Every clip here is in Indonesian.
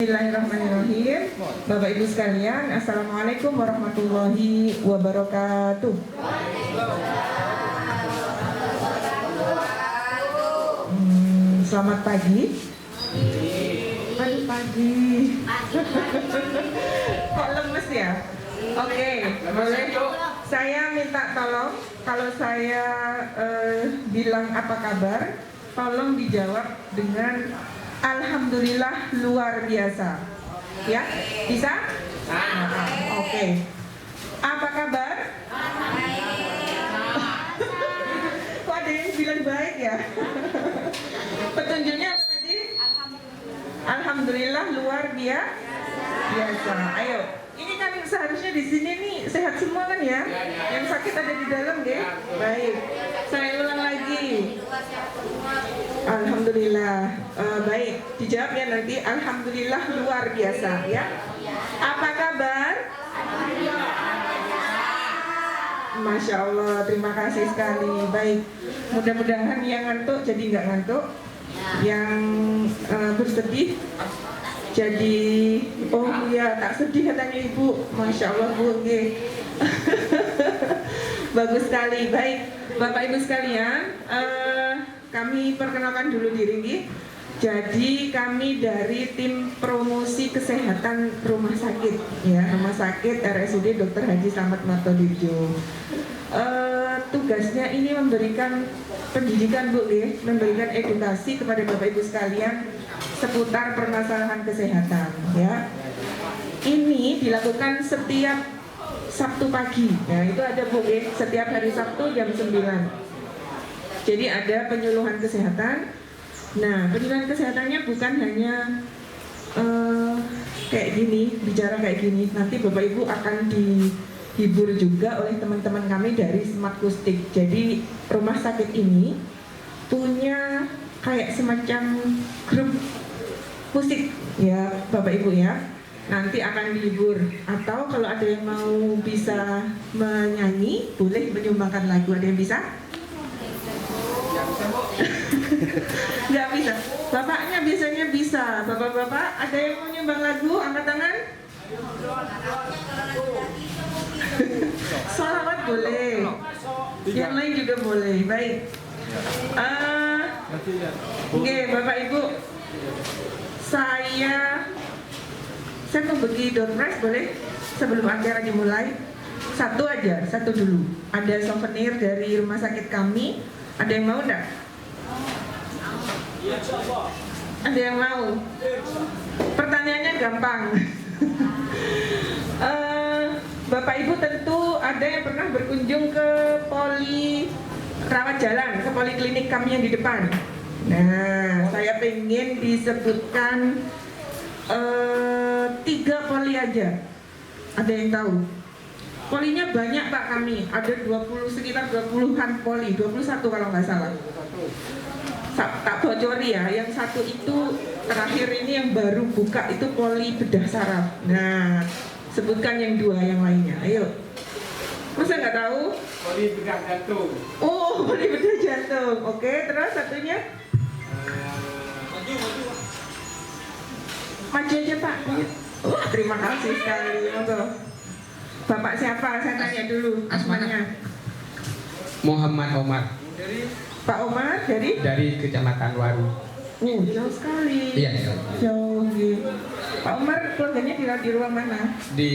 Bismillahirrahmanirrahim. Bapak Ibu sekalian, Assalamualaikum warahmatullahi wabarakatuh. Selamat pagi. Pagi. Kok lemes ya? Oke, boleh. Saya minta tolong, kalau saya bilang apa kabar, tolong dijawab dengan Alhamdulillah luar biasa. Ya, bisa? Oke. Apa kabar? Kok ada yang bilang baik ya? Petunjuknya apa tadi? Alhamdulillah luar biasa. Ayo. Ini kan seharusnya di sini nih sehat semua kan ya? Yang sakit ada di dalam deh. Baik. Saya ulang lagi. Alhamdulillah. Baik. Dijawab ya nanti. Alhamdulillah luar biasa ya. Apa kabar? Masya Allah. Terima kasih sekali. Baik. Mudah-mudahan yang ngantuk jadi nggak ngantuk. Yang bersedih jadi, oh ya tak sedih katanya ibu. Masya Allah bu, okay. Bagus sekali. Baik Bapak Ibu sekalian, kami perkenalkan dulu diri. Jadi kami dari tim promosi kesehatan rumah sakit ya, rumah sakit RSUD Dr. Haji Slamet Martodirjo. Tugasnya ini memberikan pendidikan bu, ya, memberikan edukasi kepada Bapak Ibu sekalian seputar permasalahan kesehatan ya. Ini dilakukan setiap Sabtu pagi. Nah, itu ada Bu, setiap hari Sabtu jam 9. Jadi ada penyuluhan kesehatan. Nah, penyuluhan kesehatannya bukan hanya kayak gini, bicara kayak gini. Nanti Bapak Ibu akan dihibur juga oleh teman-teman kami dari Smart Kustik. Jadi rumah sakit ini punya kayak semacam grup musik ya Bapak Ibu ya, nanti akan dihibur. Atau kalau ada yang mau bisa menyanyi boleh menyumbangkan lagu. Ada yang bisa? Nggak bisa. Bapaknya biasanya bisa. Bapak-bapak ada yang mau nyumbang lagu? Angkat tangan. Sholawat boleh, yang lain juga boleh. Baik. Oke, Bapak Ibu, saya mau bagi door prize boleh sebelum acara dimulai. Satu aja, satu dulu. Ada souvenir dari rumah sakit kami. Ada yang mau enggak? Ada yang mau? Pertanyaannya gampang. Bapak Ibu tentu ada yang pernah berkunjung ke poli rawat jalan, ke poliklinik kami yang di depan. Nah, saya pengen disebutkan 3 poli aja. Ada yang tahu? Polinya banyak Pak kami, ada 20, sekitar 20-an poli, 21 kalau nggak salah. Tak bocori ya, yang satu itu terakhir ini yang baru buka itu poli bedah saraf. Nah, sebutkan yang 2 yang lainnya, ayo. Masa nggak tahu? Poli bedah jantung. Oh, poli bedah jantung. Oke, terus satunya? Maju aja Pak. Wah, terima kasih sekali. Monggo. Bapak siapa? Saya tanya dulu. Asmanya. Muhammad Omar. Pak Omar dari Kecamatan Waru. Jauh sekali. Iya. Jauh gitu. Pak Omar keluarganya di ruang mana? Di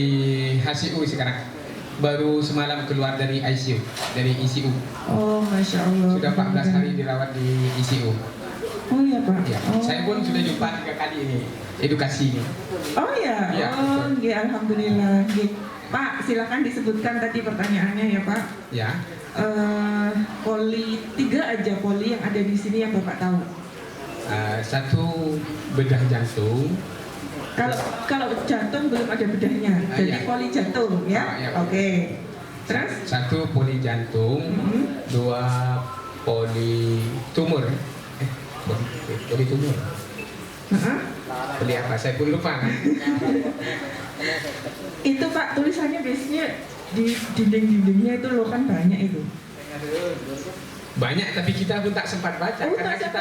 HCU sekarang. Baru semalam keluar dari ICU, dari ICU. Oh, Masya Allah. Sudah 14 hari dirawat di ICU. Oh iya Pak. Ya. Oh. Saya pun sudah jumpa 3 kali ini edukasi ini. Oh iya. Ya, oh, ya, alhamdulillah. Pak, silakan disebutkan tadi pertanyaannya ya Pak. Ya. Poli 3 aja poli yang ada di sini yang Bapak tahu. Satu bedah jantung. Kalau jantung belum ada bedahnya, jadi Ya. poli jantung ya. Ya. Oke. Terus? 1 poli jantung, 2 poli tumor. Poli tumor. Poli apa? Saya pun lupa kan. Itu Pak tulisannya biasanya di dinding-dindingnya itu loh kan banyak itu. Banyak, tapi kita pun tak sempat baca karena kita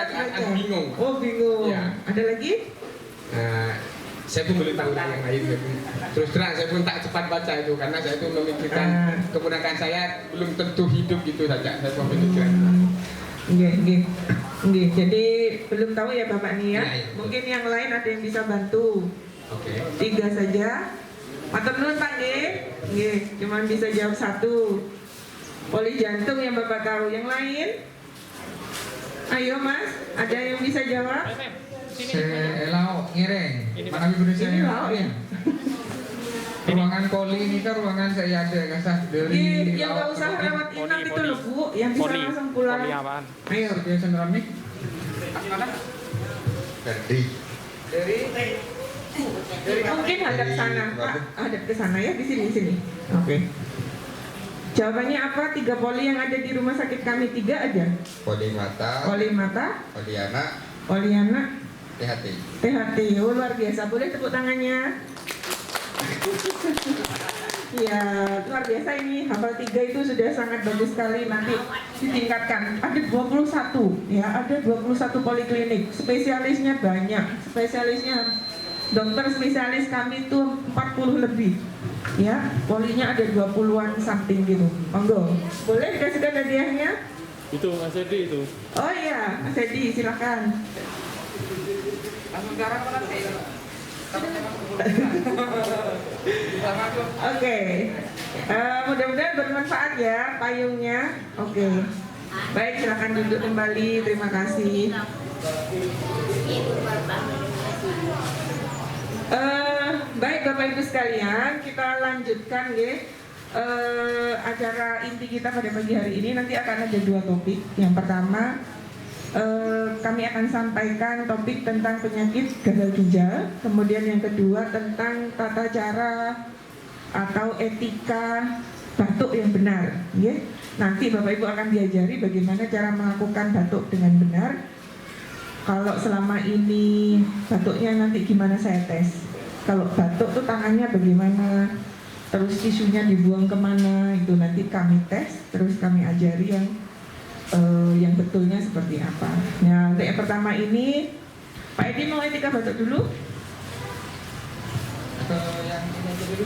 bingung. Oh bingung. Ya. Ada lagi? Saya pun belum tahu yang lain. Terus terang saya pun tak cepat baca itu karena saya itu memikirkan keponakan saya belum tentu hidup gitu saja. Saya memikirkan. Jadi belum tahu ya Bapak nih ya. Ya. Mungkin yang lain ada yang bisa bantu. Oke. 3 saja. Matur nuwun Pak nggih. Nggih, cuma bisa jawab 1. Poli jantung yang Bapak tahu. Yang lain? Ayo Mas, ada yang bisa jawab? Selau ngiring. Mana ibu Ini saya? lauk ya? Ruangan poli ini kan ruangan saya ada kasah dari. Yang nggak usah rawat inap itu loh Bu, yang bisa Poli. langsung pulang. Poli apaan? Ayo. Biasa keramik. Mana? Dari. Mungkin hadap sana, Pak. Hadap ke sana ya, di sini. Oke. Jawabannya apa? 3 poli yang ada di rumah sakit kami 3 aja. Poli mata, Poli mata, poli anak, poli anak, THT. THT. Oh, luar biasa. Boleh tepuk tangannya? Ya, luar biasa ini. Hafal 3 itu sudah sangat bagus sekali. Nanti ditingkatkan. Ada 21 ya, ada 21 poliklinik. Spesialisnya banyak. Spesialisnya dokter spesialis kami itu 40 lebih. Ya, polinya ada 20-an something gitu. Monggo. Boleh dikasihkan hadiahnya? Itu Mas Edi itu. Oh iya, Mas Edi, silakan. Oke. Mudah-mudahan bermanfaat ya payungnya. Oke. Baik, silakan duduk kembali. Terima kasih. Baik Bapak Ibu sekalian, kita lanjutkan ya. Acara inti kita pada pagi hari ini nanti akan ada 2 topik. Yang pertama, kami akan sampaikan topik tentang penyakit gagal ginjal. Kemudian yang kedua tentang tata cara atau etika batuk yang benar. Ya. Nanti Bapak Ibu akan diajari bagaimana cara melakukan batuk dengan benar. Kalau selama ini batuknya nanti gimana saya tes. Kalau batuk tuh tangannya bagaimana, terus tisunya dibuang kemana, itu nanti kami tes, terus kami ajari yang betulnya seperti apa. Nah, untuk yang pertama ini, Pak Edi mau etika batuk dulu?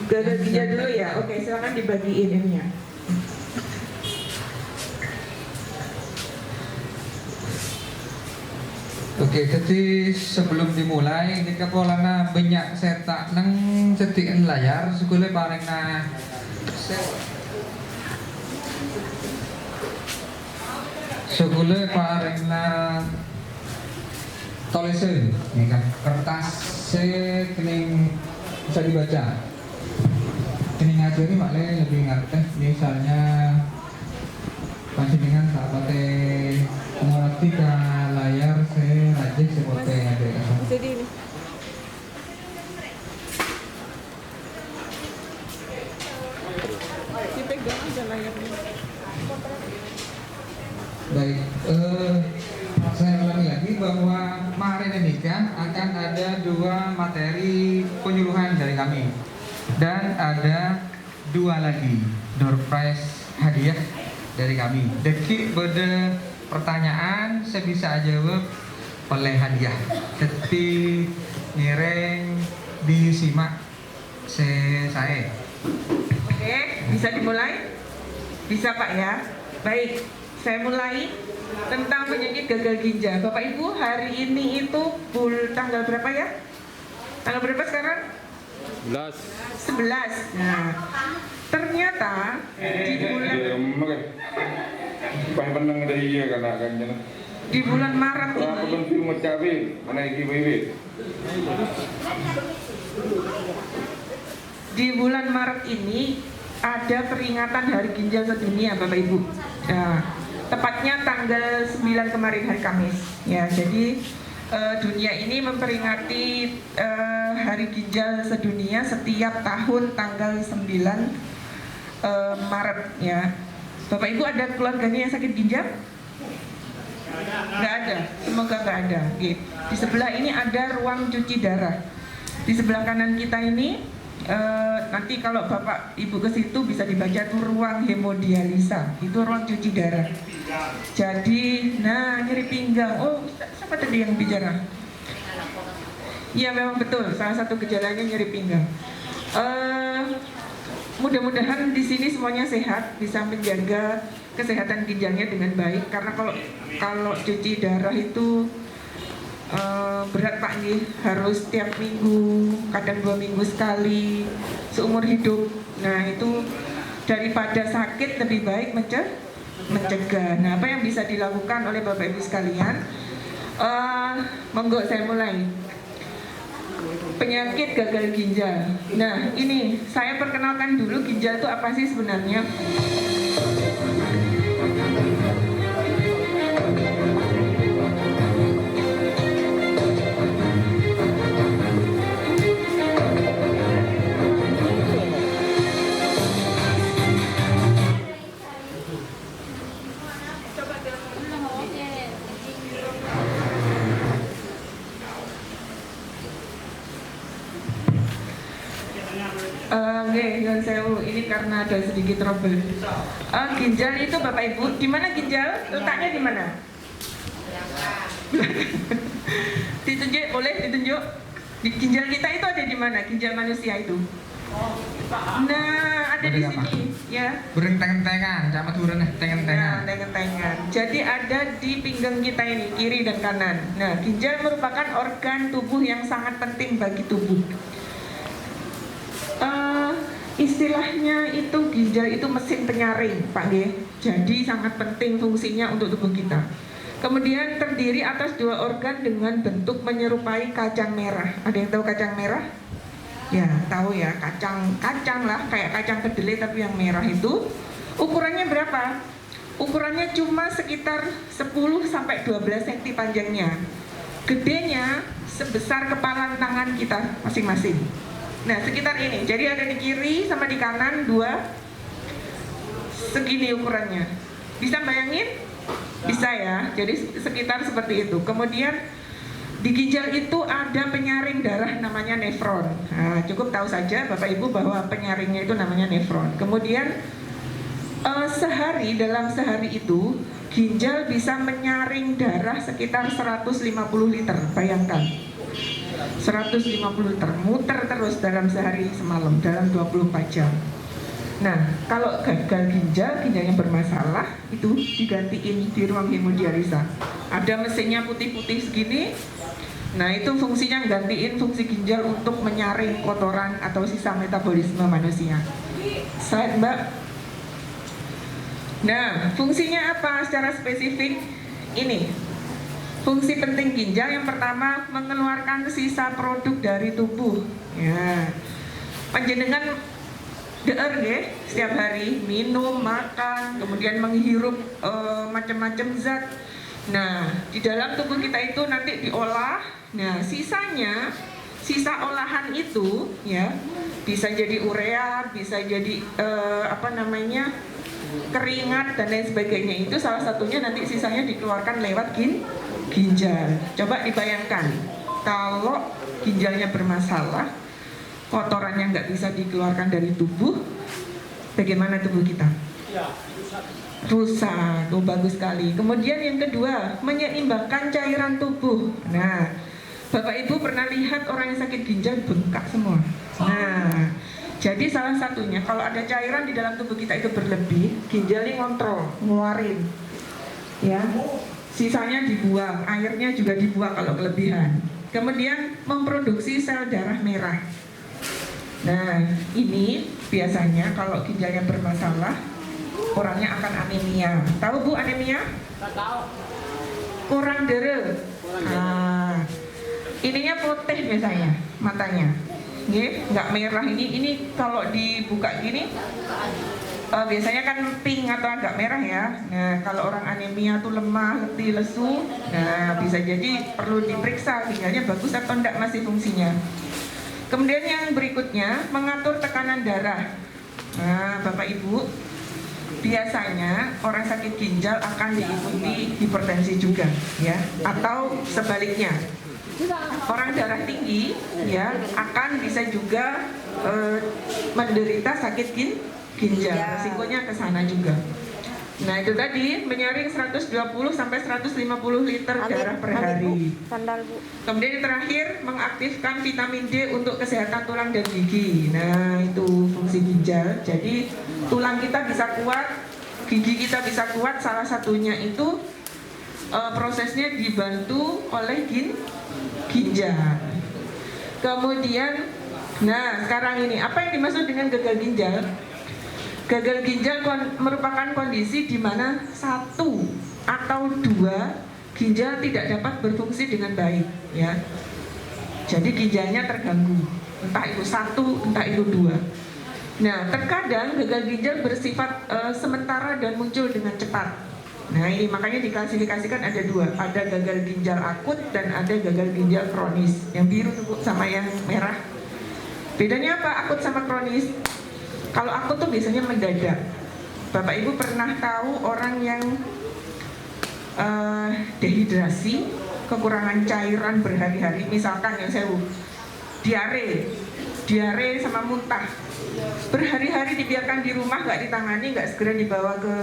Gagal ginjal dulu ya. Oke, silakan dibagiin ininya. Oke, jadi sebelum dimulai kita polana banyak setak nang cetikan layar sekolah paling sekolah paling tulisan ini kan kertas kening bisa dibaca. Ini ngajari maklum lebih ngerti misalnya panjenengan sahabatnya mengerti ke layar saya rajin seperti yang ada Jadi ini. Dipegang aja layarnya. baik. Saya ulangi lagi bahwa kemarin ini kan akan ada 2 materi penyuluhan dari kami dan ada 2 lagi door prize hadiah dari kami. Jadi pada pertanyaan saya bisa jawab oleh hadiah. Jadi ngiring disimak saya. Oke, bisa dimulai? Bisa Pak ya. Baik, saya mulai tentang penyakit gagal ginjal. Bapak Ibu, hari ini itu tanggal berapa ya? Tanggal berapa sekarang? 11. Nah, ternyata di bulan di bulan Maret ini, di bulan Maret ini ada peringatan Hari Ginjal Sedunia, Bapak Ibu. Nah, tepatnya tanggal 9 kemarin hari Kamis. Ya, jadi dunia ini memperingati Hari Ginjal Sedunia setiap tahun tanggal 9 Maret ya. Bapak Ibu ada keluarganya yang sakit ginjal? Nggak ada, semoga nggak ada. Oke. Di sebelah ini ada ruang cuci darah. Di sebelah kanan kita ini nanti kalau Bapak Ibu ke situ bisa dibaca tuh ruang hemodialisa. Itu ruang cuci darah. Jadi, nah nyeri pinggang. Oh, siapa tadi yang bicara? Iya memang betul, salah satu gejalanya nyeri pinggang. Mudah-mudahan di sini semuanya sehat, bisa menjaga kesehatan ginjalnya dengan baik. Karena kalau cuci darah itu berat Pak nih, harus tiap minggu, kadang 2 minggu sekali, seumur hidup. Nah itu daripada sakit lebih baik mencegah. Nah apa yang bisa dilakukan oleh Bapak Ibu sekalian? Monggo saya mulai. Penyakit gagal ginjal. Nah ini saya perkenalkan dulu ginjal itu apa sih sebenarnya. Nyuwun sewu, ini karena ada sedikit trouble. Ginjal itu Bapak Ibu, di mana ginjal? Letaknya di mana? Ditunjuk, boleh ditunjuk? Di ginjal kita itu ada di mana? Ginjal manusia itu? Nah, ada di sini, ya. Berenteng-entengan, sama turun tengen-tengan. Nah, tengen-tengan. Jadi ada di pinggang kita ini, kiri dan kanan. Nah, ginjal merupakan organ tubuh yang sangat penting bagi tubuh. Istilahnya itu ginjal itu mesin penyaring, Pak G. Jadi sangat penting fungsinya untuk tubuh kita. Kemudian terdiri atas 2 organ dengan bentuk menyerupai kacang merah. Ada yang tahu kacang merah? Ya, tahu ya, kacang lah, kayak kacang kedelai tapi yang merah itu. Ukurannya berapa? Ukurannya cuma sekitar 10 sampai 12 cm panjangnya. Gedenya sebesar kepalan tangan kita masing-masing. Nah sekitar ini, jadi ada di kiri sama di kanan 2 segini ukurannya. Bisa bayangin? Bisa ya, jadi sekitar seperti itu. Kemudian di ginjal itu ada penyaring darah namanya nefron. Nah, cukup tahu saja Bapak Ibu bahwa penyaringnya itu namanya nefron. Kemudian dalam sehari itu ginjal bisa menyaring darah sekitar 150 liter, bayangkan. 150 liter, muter terus dalam sehari semalam, dalam 24 jam. Nah, kalau gagal ginjalnya bermasalah, itu digantiin di ruang hemodialisa. Ada mesinnya putih-putih segini. Nah, itu fungsinya gantiin fungsi ginjal untuk menyaring kotoran atau sisa metabolisme manusia. Slide Mbak. Nah, fungsinya apa secara spesifik? Ini. Fungsi penting ginjal yang pertama mengeluarkan sisa produk dari tubuh. Ya, panjenengan setiap hari minum, makan, kemudian menghirup macam-macam zat. Nah, di dalam tubuh kita itu nanti diolah. Nah, sisa olahan itu ya bisa jadi urea, bisa jadi keringat dan lain sebagainya. Itu salah satunya nanti sisanya dikeluarkan lewat ginjal. Coba dibayangkan kalau ginjalnya bermasalah, kotorannya nggak bisa dikeluarkan dari tubuh, bagaimana tubuh kita? Rusak. Oh, bagus sekali. Kemudian yang kedua, menyeimbangkan cairan tubuh. Nah, Bapak Ibu pernah lihat orang yang sakit ginjal bengkak semua. Nah, jadi salah satunya kalau ada cairan di dalam tubuh kita itu berlebih, ginjal ini ngontrol, ngeluarin, ya. Sisanya dibuang, airnya juga dibuang kalau kelebihan. Kemudian memproduksi sel darah merah. Nah, ini biasanya kalau ginjalnya bermasalah, orangnya akan anemia. Tahu Bu anemia? Tahu. Kurang darah. Nah, ininya putih biasanya matanya. Nggak merah ini kalau dibuka gini biasanya kan pink atau agak merah ya. Nah, kalau orang anemia tuh lemah, letih, lesu, nah bisa jadi perlu diperiksa ginjalnya bagus atau enggak masih fungsinya. Kemudian yang berikutnya mengatur tekanan darah. Nah, Bapak Ibu, biasanya orang sakit ginjal akan diikuti hipertensi juga ya, atau sebaliknya. Orang darah tinggi ya akan bisa juga menderita sakit ginjal, resikonya ke sana juga. Nah itu tadi menyaring 120 sampai 150 liter darah per hari. Sandal Bu. Kemudian yang terakhir mengaktifkan vitamin D untuk kesehatan tulang dan gigi. Nah itu fungsi ginjal. Jadi tulang kita bisa kuat, gigi kita bisa kuat. Salah satunya itu prosesnya dibantu oleh ginjal. Kemudian, nah sekarang ini apa yang dimaksud dengan gagal ginjal? Gagal ginjal merupakan kondisi di mana satu atau dua ginjal tidak dapat berfungsi dengan baik, ya. Jadi ginjalnya terganggu, entah itu satu, entah itu dua. Nah, terkadang gagal ginjal bersifat sementara dan muncul dengan cepat. Nah, ini makanya diklasifikasikan ada dua, ada gagal ginjal akut dan ada gagal ginjal kronis. Yang biru sama yang merah. Bedanya apa akut sama kronis? Kalau akut tuh biasanya mendadak. Bapak Ibu pernah tahu orang yang dehidrasi, kekurangan cairan berhari-hari, misalkan yang saya diare sama muntah, berhari-hari dibiarkan di rumah, nggak ditangani, nggak segera dibawa ke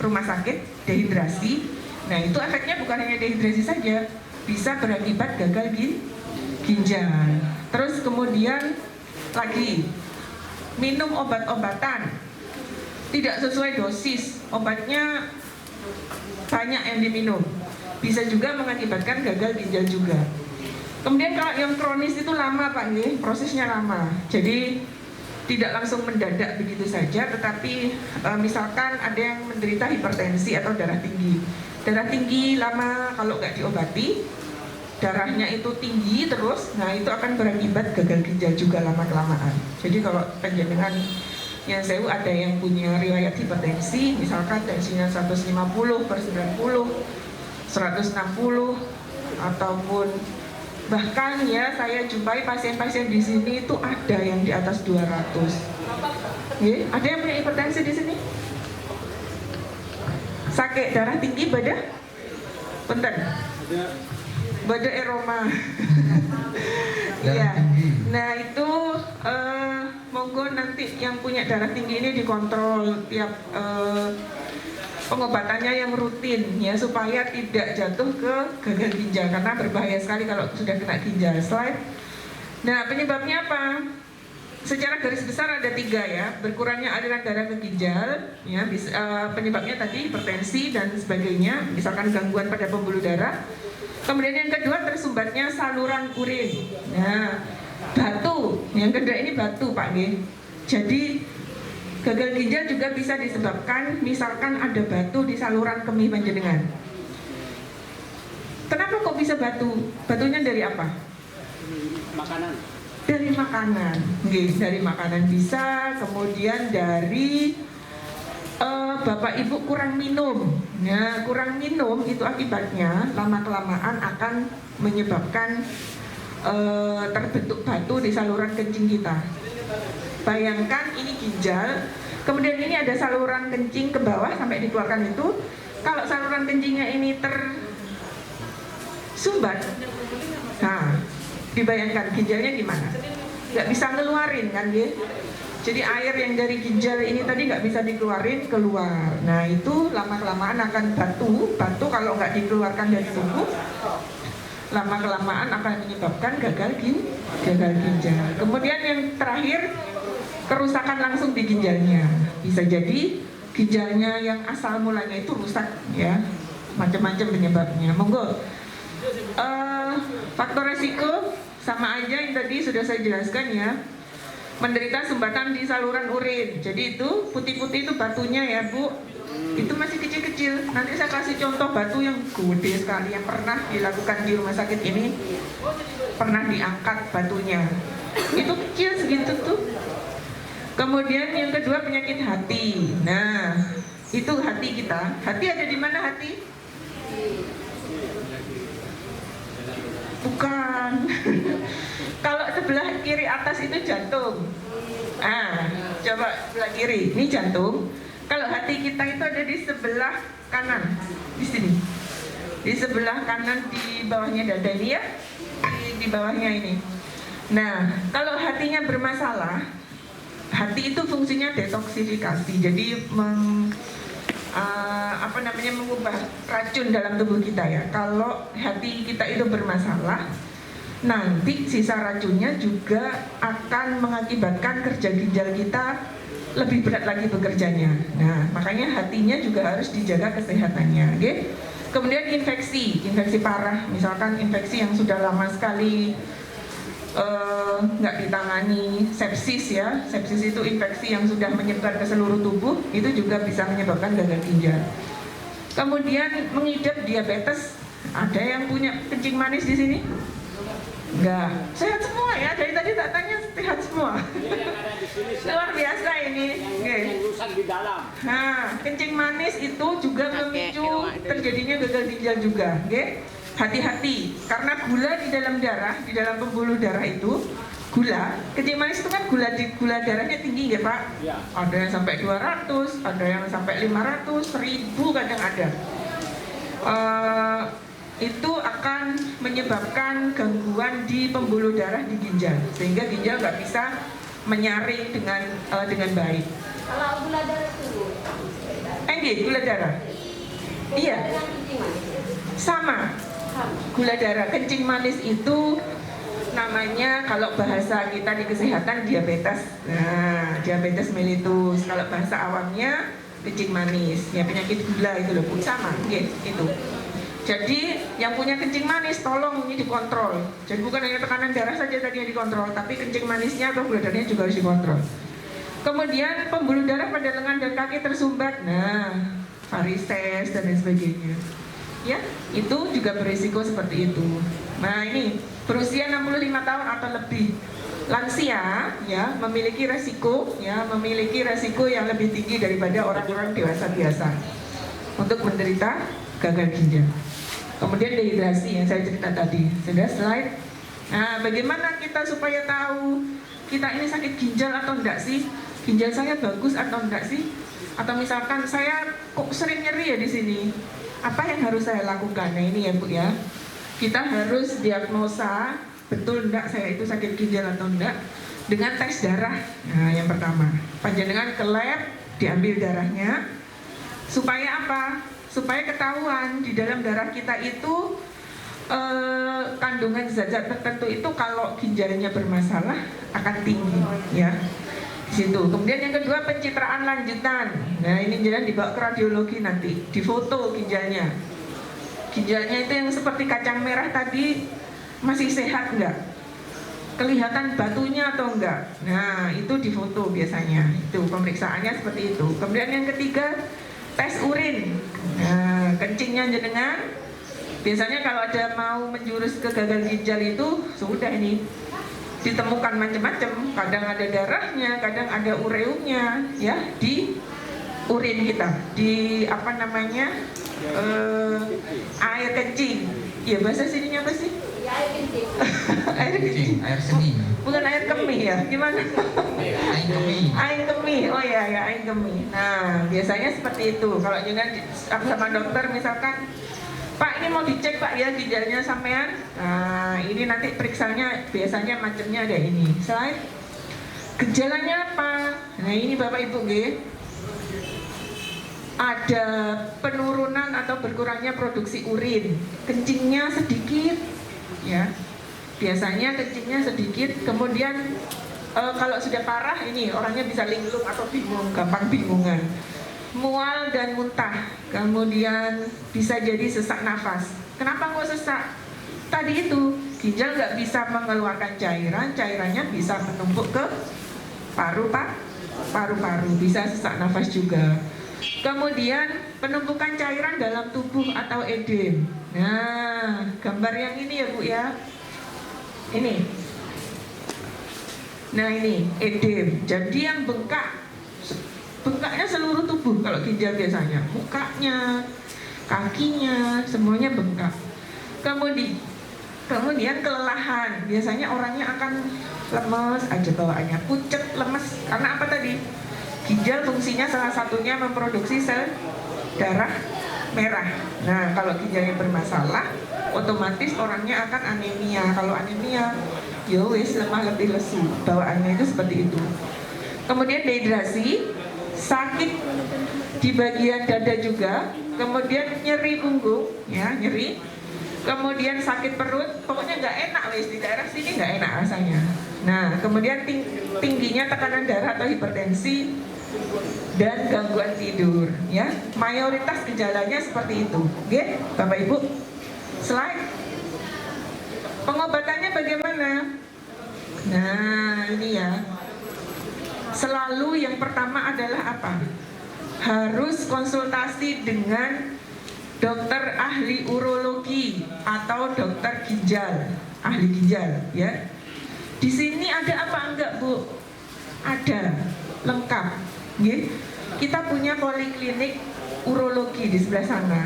rumah sakit, dehidrasi. Nah itu efeknya bukan hanya dehidrasi saja, bisa berakibat gagal ginjal. Terus kemudian lagi minum obat-obatan tidak sesuai dosis, obatnya banyak yang diminum, bisa juga mengakibatkan gagal ginjal juga. Kemudian kalau yang kronis itu lama Pak nih, prosesnya lama, jadi tidak langsung mendadak begitu saja, tetapi misalkan ada yang menderita hipertensi atau darah tinggi lama kalau nggak diobati, darahnya itu tinggi terus, nah itu akan berakibat gagal ginjal juga lama-kelamaan. Jadi kalau panjenengan yang saya ada yang punya riwayat hipertensi, misalkan tensinya 150/90, 160, ataupun bahkan ya saya jumpai pasien-pasien di sini itu ada yang di atas 200. Ada yang punya hipertensi di sini? Sakit darah tinggi badan? Bentar. Badan aroma. Iya. Nah itu monggo nanti yang punya darah tinggi ini dikontrol tiap pengobatannya yang rutin ya, supaya tidak jatuh ke gagal ginjal karena berbahaya sekali kalau sudah kena ginjal. Slide. Nah penyebabnya apa? Secara garis besar ada 3 ya, berkurangnya aliran darah ke ginjal ya, penyebabnya tadi hipertensi dan sebagainya, misalkan gangguan pada pembuluh darah. Kemudian yang kedua tersumbatnya saluran urin. Nah, batu, yang kedua ini batu Pak G. Jadi gagal ginjal juga bisa disebabkan misalkan ada batu di saluran kemih panjenengan. Kenapa kok bisa batu? Batunya dari apa? Makanan. Dari makanan. Dari makanan bisa, kemudian dari Bapak Ibu kurang minum. Nah, kurang minum itu akibatnya lama-kelamaan akan menyebabkan terbentuk batu di saluran kencing kita. Bayangkan ini ginjal, kemudian ini ada saluran kencing ke bawah sampai dikeluarkan itu. Kalau saluran kencingnya ini tersumbat, nah dibayangkan ginjalnya gimana? Nggak bisa ngeluarin kan ya? Jadi air yang dari ginjal ini tadi nggak bisa dikeluarin keluar. Nah itu lama-kelamaan akan batu kalau nggak dikeluarkan dari tubuh, lama-kelamaan akan menyebabkan gagal ginjal. Kemudian yang terakhir, kerusakan langsung di ginjalnya. Bisa jadi ginjalnya yang asal mulanya itu rusak ya, macam-macam penyebabnya. Monggo. Faktor resiko sama aja yang tadi sudah saya jelaskan ya. Menderita sumbatan di saluran urin. Jadi itu putih-putih itu batunya ya Bu. Itu masih kecil-kecil. Nanti saya kasih contoh batu yang gede sekali yang pernah dilakukan di rumah sakit ini. Pernah diangkat batunya. Itu kecil segitu tuh. Kemudian yang kedua penyakit hati. Nah, itu hati kita. Hati ada di mana hati? Bukan. Kalau sebelah kiri atas itu jantung. Coba sebelah kiri. Ini jantung. Kalau hati kita itu ada di sebelah kanan, di sini. Di sebelah kanan di bawahnya dada ini ya. Di bawahnya ini. Nah, kalau hatinya bermasalah, hati itu fungsinya detoksifikasi. Jadi mengubah racun dalam tubuh kita ya. Kalau hati kita itu bermasalah, nanti sisa racunnya juga akan mengakibatkan kerja ginjal kita lebih berat lagi bekerjanya. Nah, makanya hatinya juga harus dijaga kesehatannya, oke? Kemudian infeksi parah, misalkan infeksi yang sudah lama sekali nggak ditangani, sepsis ya. Sepsis itu infeksi yang sudah menyebar ke seluruh tubuh, itu juga bisa menyebabkan gagal ginjal. Kemudian mengidap diabetes, ada yang punya kencing manis di sini? Enggak, sehat semua ya, dari tadi tak tanya sehat semua. Luar biasa ini. Yang rusak di dalam. Nah, kencing manis itu juga memicu terjadinya gagal ginjal juga, hati-hati, karena gula di dalam darah, di dalam pembuluh darah itu, gula, kencing manis itu kan gula darahnya tinggi ya Pak? Ya. Ada yang sampai 200, ada yang sampai 500, 1000 kadang ada. Itu akan menyebabkan gangguan di pembuluh darah di ginjal, sehingga ginjal nggak bisa menyaring dengan baik. Kalau gula darah itu? Gula darah? Iya, sama. Gula darah, kencing manis itu namanya kalau bahasa kita di kesehatan diabetes. Nah, diabetes mellitus. Kalau bahasa awamnya kencing manis. Ya penyakit gula itu loh, sama, itu. Jadi yang punya kencing manis tolong ini dikontrol. Jadi bukan hanya tekanan darah saja tadi yang dikontrol, tapi kencing manisnya atau gula darahnya juga harus dikontrol. Kemudian pembuluh darah pada lengan dan kaki tersumbat. Nah, varises dan lain sebagainya. Ya, itu juga berisiko seperti itu. Nah, ini berusia 65 tahun atau lebih lansia ya memiliki resiko yang lebih tinggi daripada orang-orang dewasa biasa untuk menderita gagal ginjal. Kemudian dehidrasi yang saya cerita tadi. Sudah slide. Nah, bagaimana kita supaya tahu kita ini sakit ginjal atau enggak sih? Ginjal saya bagus atau enggak sih? Atau misalkan saya kok sering nyeri ya di sini. Apa yang harus saya lakukan? Nah, ini ya Bu ya. Kita harus diagnosa betul enggak saya itu sakit ginjal atau enggak dengan tes darah. Nah, yang pertama, panjenengan ke lab, diambil darahnya. Supaya apa? Supaya ketahuan di dalam darah kita itu kandungan zat-zat tertentu itu kalau ginjalnya bermasalah akan tinggi ya. Situ. Kemudian yang kedua pencitraan lanjutan. Nah, ini jangan dibawa ke radiologi nanti, difoto ginjalnya. Ginjalnya itu yang seperti kacang merah tadi masih sehat enggak? Kelihatan batunya atau enggak? Nah, itu difoto biasanya. Itu pemeriksaannya seperti itu. Kemudian yang ketiga tes urin. Nah, kencingnya jenengan. Biasanya kalau ada mau menjurus ke gagal ginjal itu sudah ini ditemukan macam-macam, kadang ada darahnya, kadang ada ureumnya, ya di urin kita, di air kencing. Ya bahasa sininya apa sih? Ya, air kencing. Air kencing, air seni. bukan air kemih ya? Gimana? Air kemih. Air kemih, oh ya air kemih. Nah biasanya seperti itu. Kalau jangan sama dokter misalkan, Pak ini mau dicek Pak ya ginjalnya sampean. Nah ini nanti periksanya biasanya macamnya ada ini. Slide. Gejalanya apa? Nah ini Bapak Ibu ada penurunan atau berkurangnya produksi urin, kencingnya sedikit, ya. Biasanya kencingnya sedikit. Kemudian kalau sudah parah ini orangnya bisa linglung atau bingung, gampang bingungan. Mual dan muntah, kemudian bisa jadi sesak nafas. Kenapa kok sesak? Tadi itu ginjal nggak bisa mengeluarkan cairan, cairannya bisa menumpuk ke paru-paru, bisa sesak nafas juga. Kemudian penumpukan cairan dalam tubuh atau edem. Nah, gambar yang ini ya Bu ya. Ini. Nah ini edem. Jadi yang bengkaknya seluruh tubuh kalau ginjal biasanya, mukanya, kakinya, semuanya bengkak. Kemudian kelelahan, biasanya orangnya akan lemes aja bawaannya, pucet, lemes. Karena apa tadi? Ginjal fungsinya salah satunya memproduksi sel darah merah. Nah, kalau ginjalnya bermasalah, otomatis orangnya akan anemia. Kalau anemia, ya wis lemah lebih lesu. Bawaannya itu seperti itu. Kemudian dehidrasi. sakit di bagian dada juga, kemudian nyeri punggung, ya nyeri, kemudian sakit perut, pokoknya nggak enak wes di daerah sini nggak enak rasanya. Nah, kemudian tingginya tekanan darah atau hipertensi dan gangguan tidur, ya. Mayoritas gejalanya seperti itu. Oke, Bapak Ibu. Slide. Pengobatannya bagaimana? Nah, ini ya. Selalu yang pertama adalah apa? Harus konsultasi dengan dokter ahli urologi atau dokter ginjal, ahli ginjal, ya. Di sini ada apa enggak, Bu? Ada, lengkap. Ya. Kita punya poliklinik urologi di sebelah sana.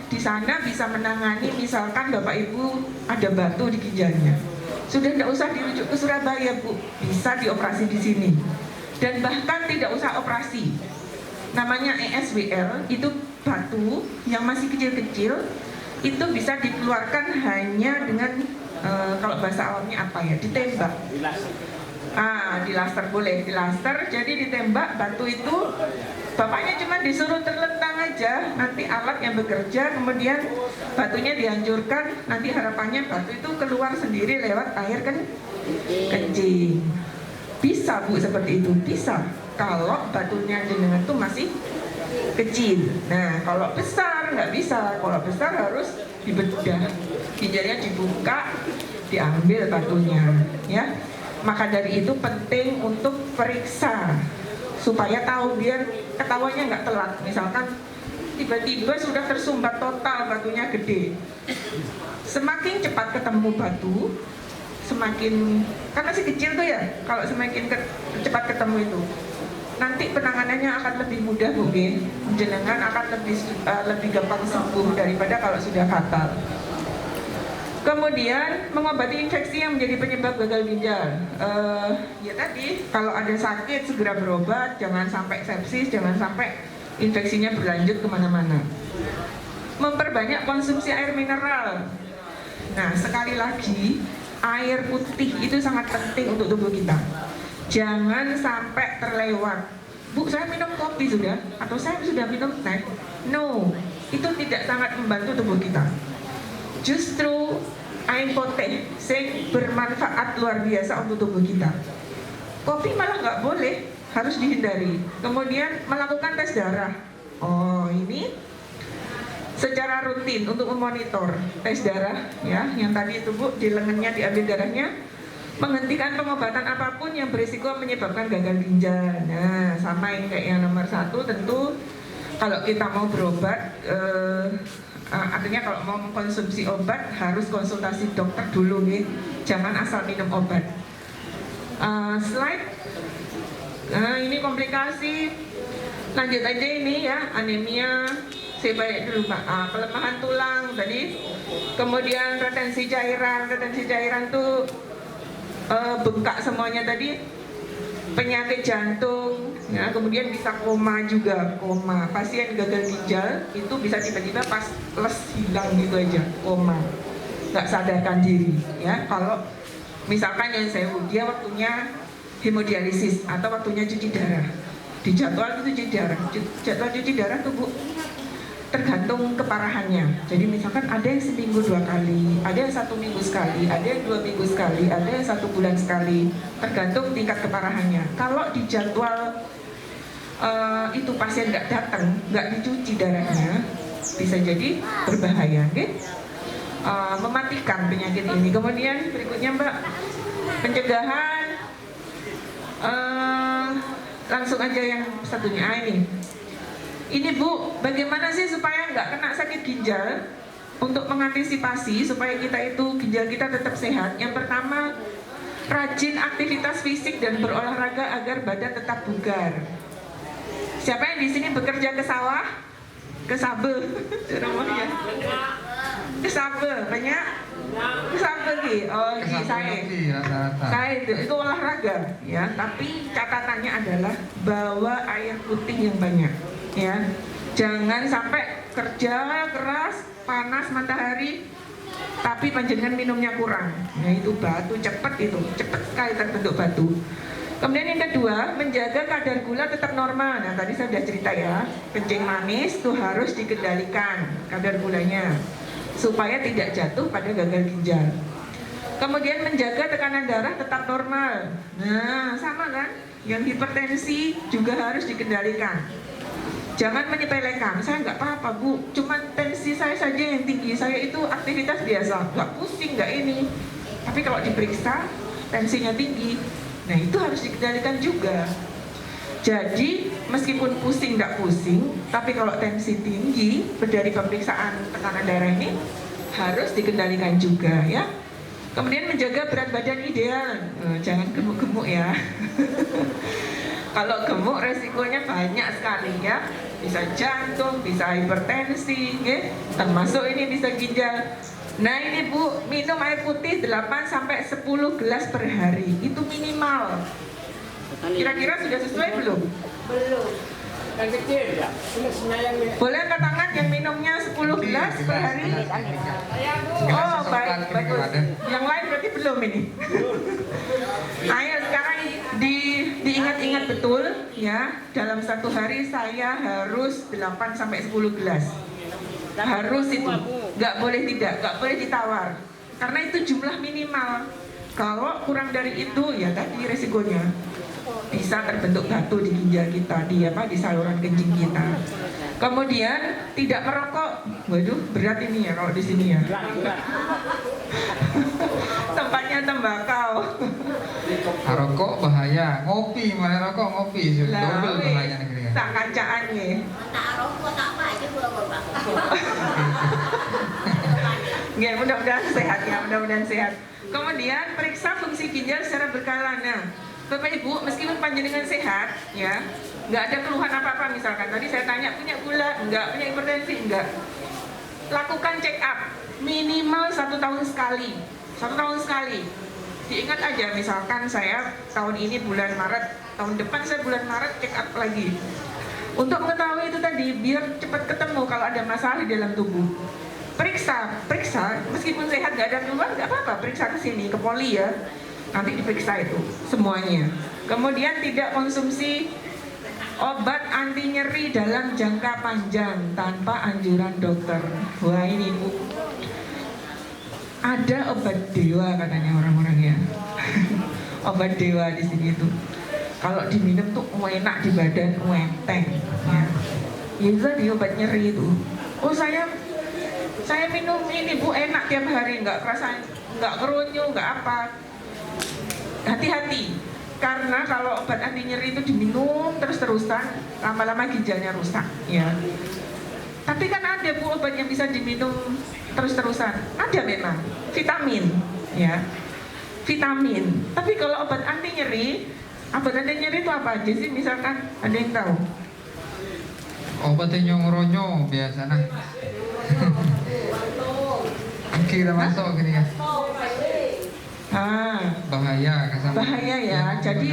Di sana bisa menangani misalkan Bapak Ibu ada batu di ginjalnya. Sudah tidak usah dirujuk ke Surabaya, Bu. Bisa dioperasi di sini. Dan bahkan tidak usah operasi. Namanya ESWL, itu batu yang masih kecil-kecil, itu bisa dikeluarkan hanya dengan kalau bahasa awamnya apa ya, ditembak. Di laser boleh, di laser. Jadi ditembak batu itu, bapaknya cuma disuruh terlentang aja, nanti alat yang bekerja, kemudian batunya dihancurkan, nanti harapannya batu itu keluar sendiri lewat air kan kencing. Bisa, Bu, seperti itu, bisa. Kalau batunya jenengan tuh masih kecil. Nah, kalau besar nggak bisa. Kalau besar harus dibedah, ginjalnya dibuka, diambil batunya, ya. Maka dari itu penting untuk periksa supaya tahu, biar ketahuannya nggak telat. Misalkan tiba-tiba sudah tersumbat total, batunya gede. Semakin cepat ketemu batu, semakin, kan masih kecil tuh ya, kalau semakin cepat ketemu itu, nanti penanganannya akan lebih mudah, Bu. Jenengan akan lebih gampang sembuh daripada kalau sudah fatal. Kemudian mengobati infeksi yang menjadi penyebab gagal ginjal. Ya tadi, kalau ada sakit segera berobat, jangan sampai sepsis, jangan sampai infeksinya berlanjut kemana-mana. Memperbanyak konsumsi air mineral. Nah, sekali lagi, air putih itu sangat penting untuk tubuh kita. Jangan sampai terlewat. Bu, saya minum kopi sudah, atau saya sudah minum teh. No, itu tidak sangat membantu tubuh kita. Justru air putih sing bermanfaat luar biasa untuk tubuh kita. Kopi malah nggak boleh, harus dihindari. Kemudian melakukan tes darah. Oh, ini secara rutin untuk memonitor tes darah, ya. Yang tadi itu, Bu, di lengannya diambil darahnya. Menghentikan pengobatan apapun yang berisiko menyebabkan gagal ginjal. Nah, sama ini kayak yang nomor 1, tentu kalau kita mau berobat, artinya kalau mau mengkonsumsi obat harus konsultasi dokter dulu, nih. Jangan asal minum obat. Slide. Ini komplikasi. Lanjut aja ini ya, anemia. Saya balik dulu, Pak. Pelemahan tulang tadi. Kemudian retensi cairan tuh bengkak semuanya tadi, penyakit jantung, ya, kemudian bisa koma juga. Koma, pasien gagal ginjal itu bisa tiba-tiba pas les hilang gitu aja, koma, nggak sadarkan diri, ya. Kalau misalkan yang saya dia waktunya hemodialisis atau waktunya cuci darah, di jadwal itu cuci darah, jadwal cuci darah tuh, Bu, tergantung keparahannya. Jadi misalkan ada yang seminggu 2 kali, ada yang 1 minggu sekali, ada yang 2 minggu sekali, ada yang 1 bulan sekali, tergantung tingkat keparahannya. Kalau di jadwal itu pasien nggak datang, nggak dicuci darahnya, bisa jadi berbahaya, okay? Mematikan penyakit ini. Kemudian berikutnya, Mbak, pencegahan, langsung aja yang satunya ini. Ini, Bu, bagaimana sih supaya nggak kena sakit ginjal? Untuk mengantisipasi supaya kita itu ginjal kita tetap sehat, yang pertama, rajin aktivitas fisik dan berolahraga agar badan tetap bugar. Siapa yang di sini bekerja ke sawah? Ke Sabe? Ke Sabe, banyak? Ke Sabe, oh, saya itu olahraga, ya. Tapi catatannya adalah bawa air putih yang banyak. Ya, jangan sampai kerja keras, panas matahari, tapi panjenengan minumnya kurang. Nah, itu batu cepet sekali terbentuk batu. Kemudian yang kedua, menjaga kadar gula tetap normal. Nah, tadi saya sudah cerita ya, kencing manis itu harus dikendalikan kadar gulanya supaya tidak jatuh pada gagal ginjal. Kemudian menjaga tekanan darah tetap normal. Nah, sama kan? Yang hipertensi juga harus dikendalikan. Jangan menyepelekan, saya nggak apa-apa bu, cuman tensi saya saja yang tinggi, saya itu aktivitas biasa, nggak pusing, nggak ini. Tapi kalau diperiksa, tensinya tinggi, nah itu harus dikendalikan juga. Jadi meskipun pusing nggak pusing, tapi kalau tensi tinggi, dari pemeriksaan tekanan darah ini harus dikendalikan juga ya. Kemudian menjaga berat badan ideal, jangan gemuk-gemuk ya. Kalau gemuk resikonya banyak sekali ya, bisa jantung, bisa hipertensi, ya. Termasuk ini bisa ginjal. Nah ini bu, minum air putih 8-10 gelas per hari, itu minimal. Kira-kira sudah sesuai belum? Belum. Yang kecil ya. Ini senyayang nih. Boleh angkat tangan yang minumnya 10 gelas per hari? Oh baik, bagus. Yang lain berarti belum ini. Ayo sekarang diingat-ingat betul ya, dalam satu hari saya harus 8-10 gelas. Harus itu, nggak boleh tidak, nggak boleh ditawar. Karena itu jumlah minimal. Kalau kurang dari itu ya tadi resikonya bisa terbentuk batu di ginjal kita, di saluran kencing kita. Kemudian tidak merokok. Waduh, berat ini ya kalau di sini ya. Tempatnya tembakau. Rokok bahaya, ngopi malah rokok ngopi, double bahaya negeri. Tak kancaan ya. Tak rokok tak apa aja gua Pak. Ya, mudah-mudahan sehat ya, mudah-mudahan sehat. Kemudian periksa fungsi ginjal secara berkala. Nah, Bapak Ibu, meskipun panjenengan sehat, ya, nggak ada keluhan apa-apa misalkan. Tadi saya tanya punya gula, enggak, punya hipertensi, enggak. Lakukan check up minimal 1 tahun sekali. 1 tahun sekali. Diingat aja, misalkan saya tahun ini bulan Maret, tahun depan saya bulan Maret check up lagi. Untuk mengetahui itu tadi, biar cepat ketemu kalau ada masalah di dalam tubuh. Periksa, meskipun sehat nggak ada keluhan, nggak apa-apa, periksa ke sini, ke poli ya. Nanti diperiksa itu semuanya. Kemudian tidak konsumsi obat anti nyeri dalam jangka panjang tanpa anjuran dokter. Wah ini bu, ada obat dewa katanya orang-orang ya. Obat dewa di sini tuh. Kalau diminum tuh enak di badan, enteng. Ya, itu tadi obat nyeri itu. Oh saya minum ini bu, enak tiap hari, nggak kerasa, nggak kerunyung, nggak apa. Hati-hati, karena kalau obat anti nyeri itu diminum terus-terusan, lama-lama ginjalnya rusak ya. Tapi kan ada bu obat yang bisa diminum terus-terusan, ada memang vitamin ya, vitamin. Tapi kalau obat anti nyeri itu apa aja sih, misalkan ada yang tahu? Obatnya nyong-ronyo biasa nah. Kira masuk gini ya. Bahaya kasar. Bahaya ya. Jadi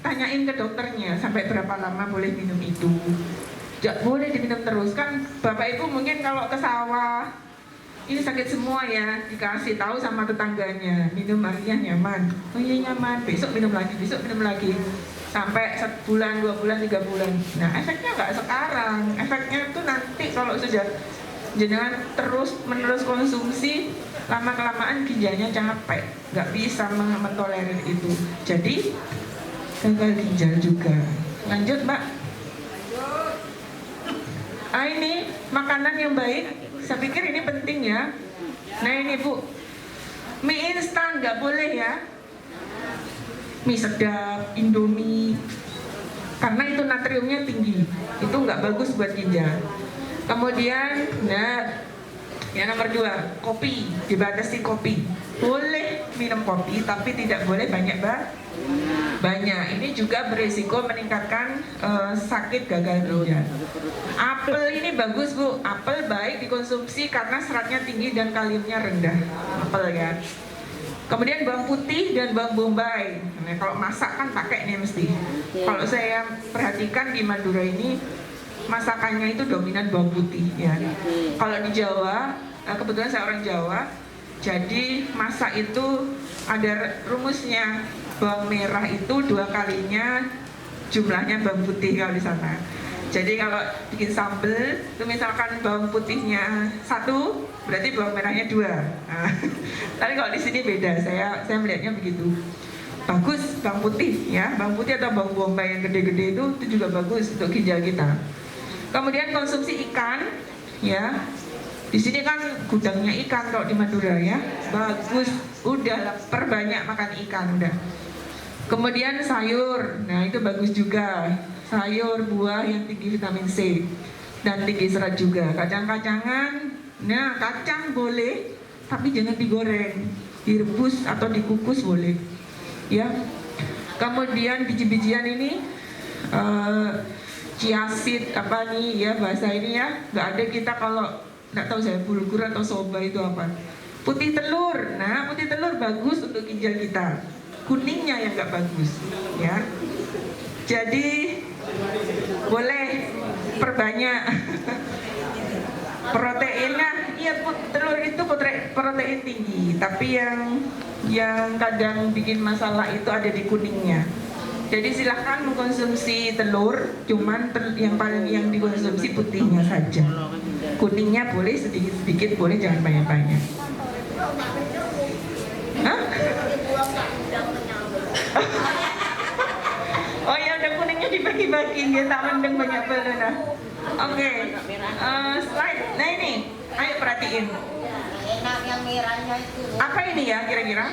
tanyain ke dokternya sampai berapa lama boleh minum itu. Tidak boleh diminum terus kan. Bapak Ibu mungkin kalau ke sawah ini sakit semua ya, dikasih tahu sama tetangganya minum airnya nyaman. Oh iya nyaman, besok minum lagi, sampai 1 bulan, 2 bulan, 3 bulan. Nah efeknya nggak sekarang, efeknya itu nanti kalau sudah jangan terus-menerus konsumsi, lama-kelamaan ginjalnya capek, nggak bisa mentolerir itu. Jadi gagal ginjal juga. Lanjut Mbak. Ini makanan yang baik, saya pikir ini penting ya. Nah ini Bu, mie instan nggak boleh ya. Mie sedap, Indomie, karena itu natriumnya tinggi, itu nggak bagus buat ginjal. Kemudian, nah, yang nomor 2, kopi, dibatasi kopi. Boleh minum kopi, tapi tidak boleh banyak. Ini juga berisiko meningkatkan sakit gagal ginjal. Apel ini bagus Bu, apel baik dikonsumsi karena seratnya tinggi dan kaliumnya rendah. Apel ya. Kemudian bawang putih dan bawang bombay. Nah, kalau masak kan pakai nih mesti. Kalau saya perhatikan di Madura ini masakannya itu dominan bawang putih ya. Kalau di Jawa, kebetulan saya orang Jawa, jadi masak itu ada rumusnya. bawang merah itu 2 kalinya jumlahnya bawang putih kalau di sana. Jadi kalau bikin sambal itu misalkan bawang putihnya 1, berarti bawang merahnya 2. Nah, tapi kalau di sini beda, saya melihatnya begitu. Bagus bawang putih ya, bawang putih atau bawang bombay yang gede-gede itu juga bagus untuk ginjal kita. Kemudian konsumsi ikan ya. Di sini kan gudangnya ikan kalau di Madura ya. Bagus, udah perbanyak makan ikan udah. Kemudian sayur, nah itu bagus juga. Sayur, buah yang tinggi vitamin C dan tinggi serat juga. Kacang-kacangan, nah kacang boleh, tapi jangan digoreng, direbus atau dikukus boleh, ya. Kemudian biji-bijian ini, chia seed apa nih ya bahasa ini ya, nggak ada kita kalau nggak tahu saya bulgur atau soba itu apa. Putih telur, nah putih telur bagus untuk ginjal kita. Kuningnya yang nggak bagus, ya. Jadi boleh perbanyak proteinnya. Iya, telur itu protein tinggi, tapi yang kadang bikin masalah itu ada di kuningnya. Jadi silahkan mengkonsumsi telur, cuman yang dikonsumsi putihnya saja. Kuningnya boleh sedikit-sedikit, boleh jangan banyak-banyak. Hah? Oh ya udah kuningnya dibagi-bagi ya, tak mendeng banyak banget. Oke, slide. Nah ini, ayo perhatiin. Enak yang merahnya itu. Apa ini ya kira-kira?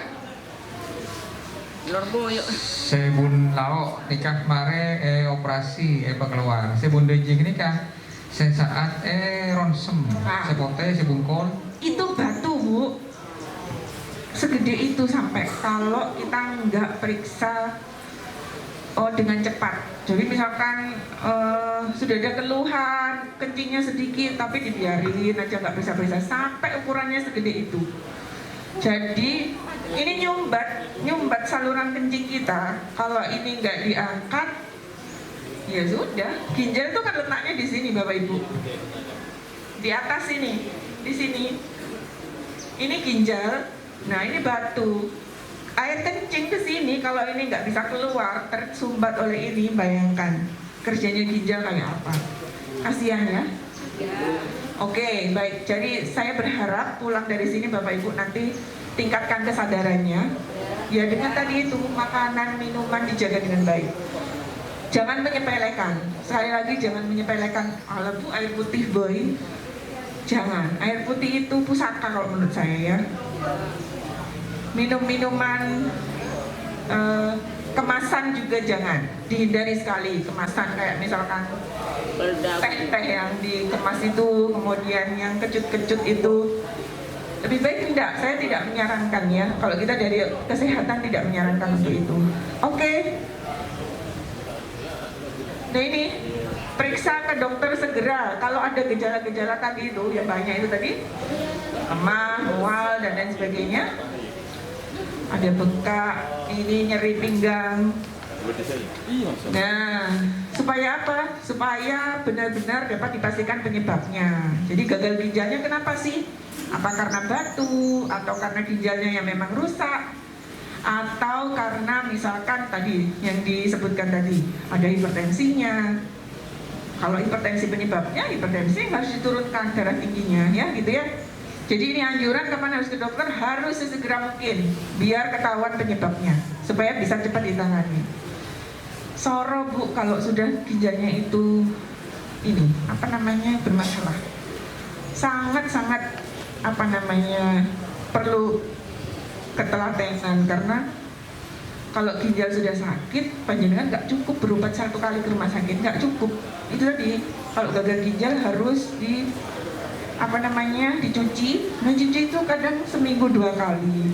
Lor boyo. Sebun lauk nikah mare operasi keluar. Sebun dejing nikah sesaat ronsem. Sepote sebungkol. Itu batu bu, segede itu sampai kalau kita nggak periksa dengan cepat. Jadi misalkan sudah ada keluhan, kencingnya sedikit tapi dibiarin aja nggak periksa-periksa sampai ukurannya segede itu. Jadi ini nyumbat saluran kencing kita. Kalau ini nggak diangkat, ya sudah. Ginjal itu kan letaknya di sini Bapak Ibu, di atas ini, di sini. Ini ginjal, nah ini batu. Air kencing ke sini, kalau ini nggak bisa keluar, tersumbat oleh ini, bayangkan kerjanya ginjal kayak apa. Kasihan ya. Oke, baik. Jadi saya berharap pulang dari sini Bapak Ibu nanti tingkatkan kesadarannya. Ya dengan tadi itu makanan, minuman dijaga dengan baik. Jangan menyepelekan. Sekali lagi jangan menyepelekan. Kalau bu air putih boy, jangan. Air putih itu pusaka kalau menurut saya ya. Minum-minuman kemasan juga jangan, dihindari sekali kemasan kayak misalkan teh-teh yang dikemas itu, kemudian yang kecut-kecut itu. Lebih baik tidak, saya tidak menyarankan ya. Kalau kita dari kesehatan tidak menyarankan untuk itu. Oke. Nah ini periksa ke dokter segera. Kalau ada gejala-gejala tadi itu, yang banyak itu tadi, lemah, mual dan lain sebagainya. Ada bengkak, ini nyeri pinggang. Nah, supaya apa? Supaya benar-benar dapat dipastikan penyebabnya. Jadi gagal ginjalnya kenapa sih? Apa karena batu, atau karena ginjalnya yang memang rusak, atau karena misalkan tadi yang disebutkan tadi ada hipertensinya. Kalau hipertensi penyebabnya, hipertensi harus diturunkan darah tingginya, ya gitu ya. Jadi ini anjuran kapan harus ke dokter, harus sesegera mungkin biar ketahuan penyebabnya supaya bisa cepat ditangani. Soro bu, kalau sudah ginjalnya itu ini apa namanya bermasalah, sangat-sangat apa namanya perlu ketelatenan, karena kalau ginjal sudah sakit, panjenengan nggak cukup berobat 1 kali ke rumah sakit, nggak cukup. Itu tadi kalau gagal ginjal harus di apa namanya dicuci. Nah cuci itu kadang seminggu 2 kali,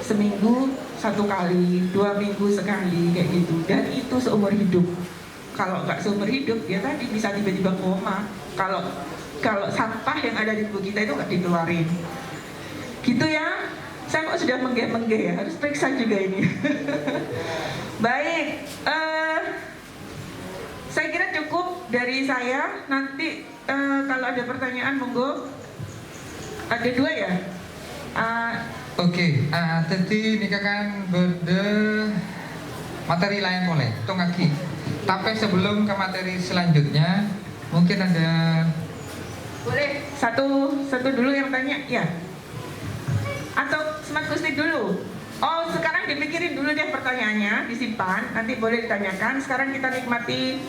seminggu 1 kali, 2 minggu sekali kayak gitu. Dan itu seumur hidup. Kalau nggak seumur hidup ya tadi bisa tiba-tiba koma. Kalau sampah yang ada di tubuh kita itu nggak dikeluarin. Gitu ya. Saya kok sudah menggeh-menggeh ya, harus periksa juga ini. Baik, saya kira cukup dari saya. Nanti kalau ada pertanyaan monggo. Ada 2 ya? Oke, tadi nikah kan berde materi lain boleh, tong lagi. Tapi sebelum ke materi selanjutnya, mungkin ada Boleh satu dulu yang tanya, ya? Atau smart kustik dulu? Oh, sekarang dipikirin dulu deh pertanyaannya, disimpan, nanti boleh ditanyakan. Sekarang kita nikmati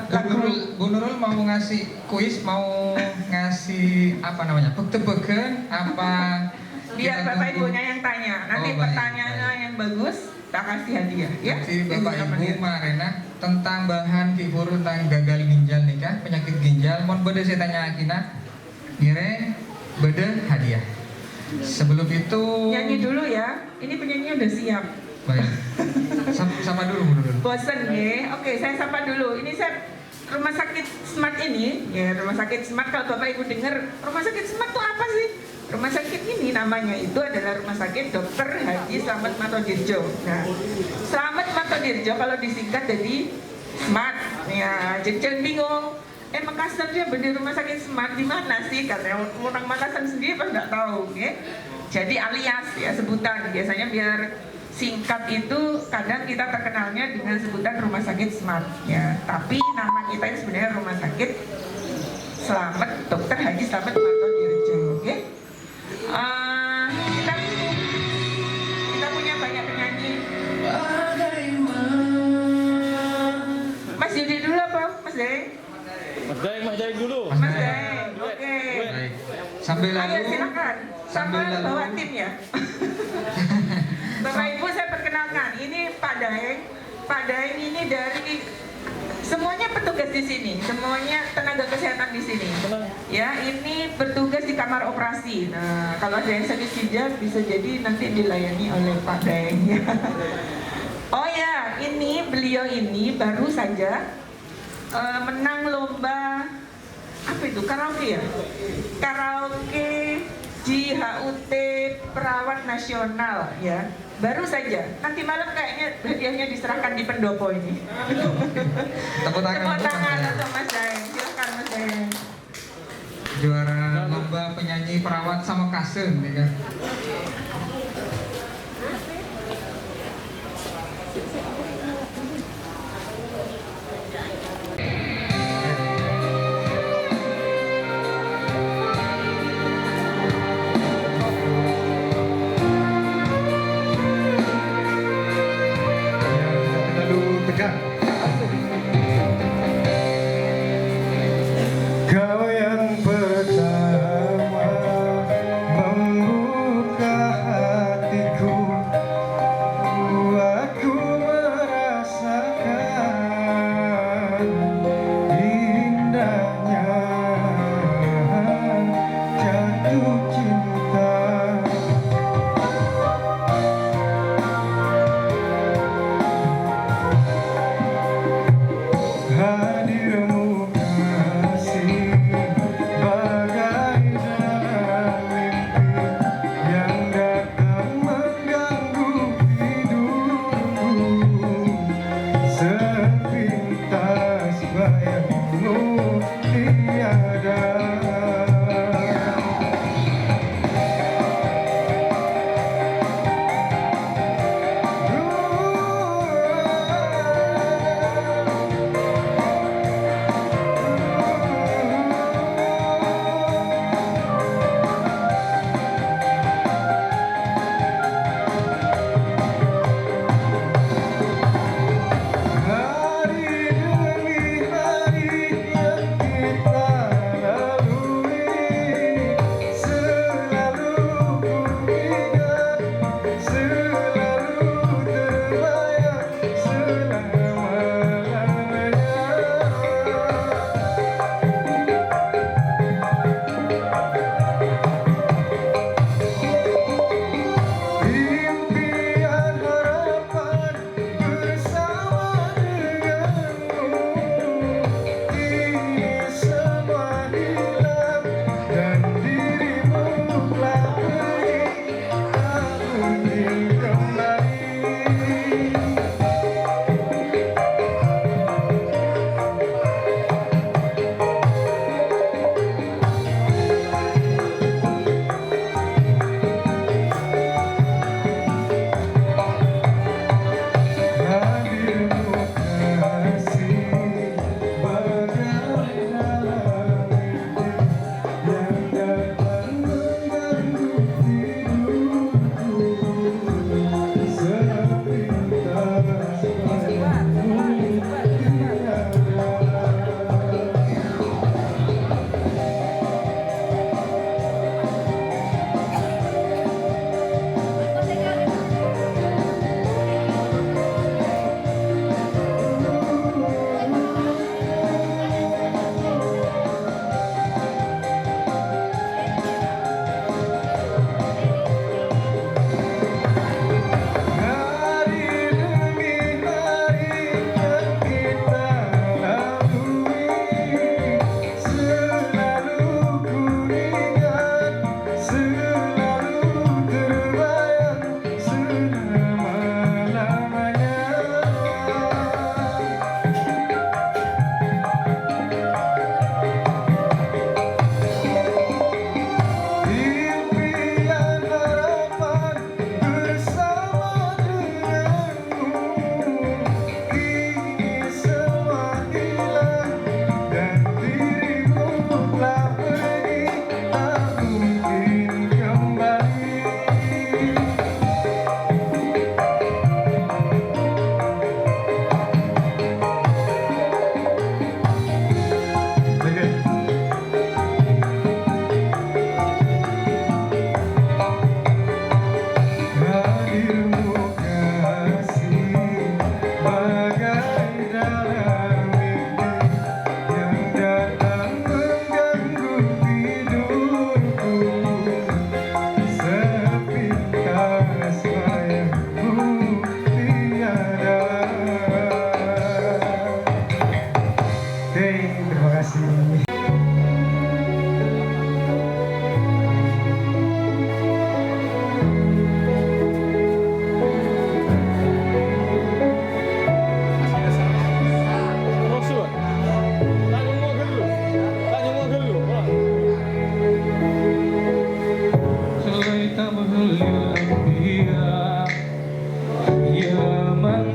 lagu. Bu Nurul mau ngasih kuis, mau ngasih apa namanya, tebak-tebakan apa? Biar kita Bapak tunggu? Ibunya yang tanya. Nanti Oh, baik, pertanyaannya baik. yang bagus, tak kasih hadiah, ya? Jadi Bapak Yang Ibu pertama Marena tentang bahan fibur tentang gagal ginjal nih kan, penyakit ginjal. Mohon beda saya tanya Akina, gire beda hadiah. Sebelum itu Nyanyi dulu ya. Ini penyanyi udah siap. baik. Sama dulu Bu Nurul. Bosen ya. Oke, saya sapa dulu. Ini saya rumah sakit Smart ini, ya rumah sakit Smart. Kalau Bapak Ibu dengar rumah sakit Smart itu apa sih? Rumah sakit ini namanya itu adalah Rumah Sakit Dr. Haji Slamet Matodirjo. Nah, Slamet Matodirjo kalau disingkat jadi Smart. Ya, jadi jangan bingung. Makassar dia berdiri rumah sakit Smart di mana sih? Karena orang Makassar sendiri pas nggak tahu, ya. Jadi alias ya sebutan. Biasanya biar singkat itu kadang kita terkenalnya dengan sebutan Rumah Sakit Smart. Ya, tapi nama kita ini sebenarnya Rumah Sakit Slamet Dr. Haji Slamet Matodirjo. Oke? Kita punya banyak penyanyi. Mas Yudi dulu apa? Mas Deng? Mas Daeng dulu. Mas Deng, oke. Baik. Sambil Ayo lalu silakan. Sama sambil lalu- bawa tim ya. Bapak Ibu saya perkenalkan, ini Pak Daeng. Pak Daeng ini dari semuanya petugas di sini, semuanya tenaga kesehatan di sini. Ya, ini bertugas di kamar operasi. Nah, kalau ada yang sakit ginjal bisa jadi nanti dilayani oleh Pak Daeng. Ya. Oh ya, ini beliau ini baru saja menang lomba apa itu, karaoke ya? Karaoke JHUT Perawat Nasional ya. Baru saja. Nanti malam kayaknya hadiahnya diserahkan di pendopo ini. tepuk tangan Tepuk untuk tangan Mas Daeng. untuk Mas Daeng. Silakan Mas Daeng. Juara lomba penyanyi perawat sama kasen nih kan. Kau yang pertama membuka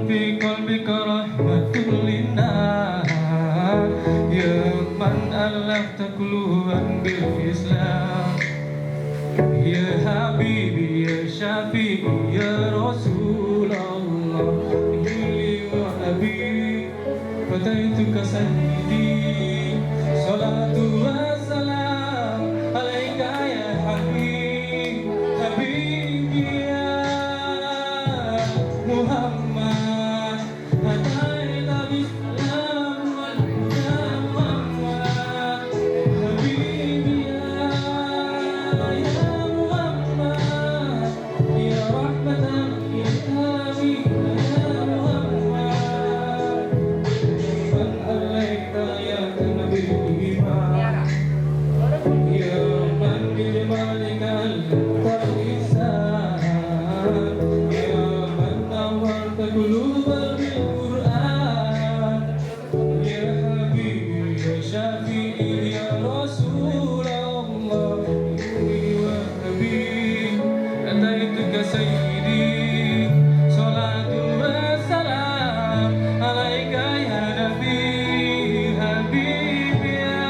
في قلبك رحمة للناس يا من ألفت قلوبا بالإسلام يا حبيبي يا شفيعي يا رسول الله لي وأبي فتيتك سيدي صلاة والسلام عليك يا حبيب حبيبي يا محمد أتيت بالسلام والهدى محمد حبيبي يا محمد يا رحمة للعالمين يا محمد من عليك يا نبي الإيمان يا من بجمالك الإحسان يا من نورت قلوبا بالقرآن يا حبيبي يا شفيعي يا رسول الله إني وحبيبي أتيتك سيدي صلاة والسلام عليك يا نبي حبيبي يا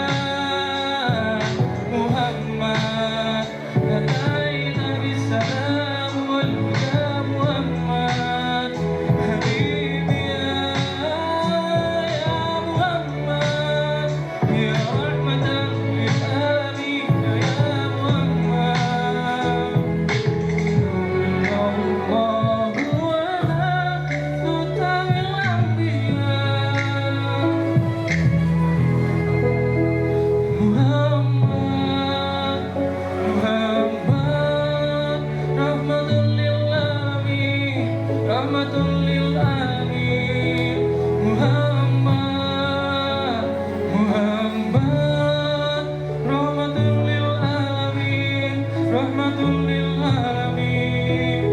محمد أتيت بالسلام والهدى محمد حبيبي يا محمد يا رحمة للعالمين يا محمد الله ولا تطاوي الأنبياء محمد رحمة للعالمين رحمة للعالمين محمد رحمة للعالمين رحمة للعالمين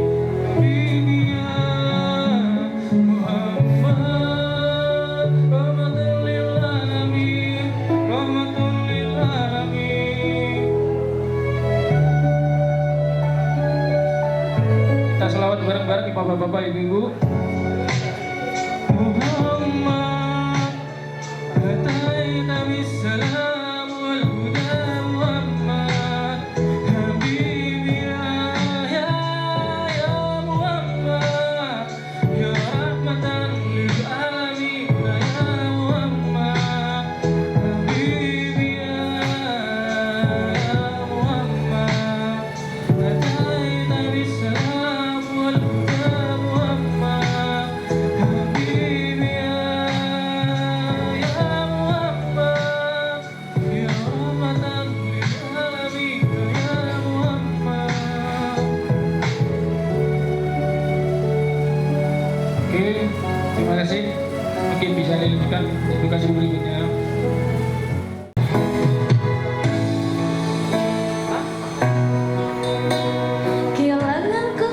حبيبي يا محمد رحمة للعالمين رحمة للعالمين. Kita selawat bareng-bareng nih bapak-bapak, ibu-ibu. Muhammad ataina bisalam wal huda Muhammad habibi ya Muhammad ya rahmatan lil alamin ya Muhammad habibi ya Muhammad ataina bisalam wal huda Muhammad habibi ya Muhammad ya rahmatan lil alamin ya Muhammad. Oke, terima kasih. Mungkin bisa dilanjutkan edukasi berikutnya. Kehilanganku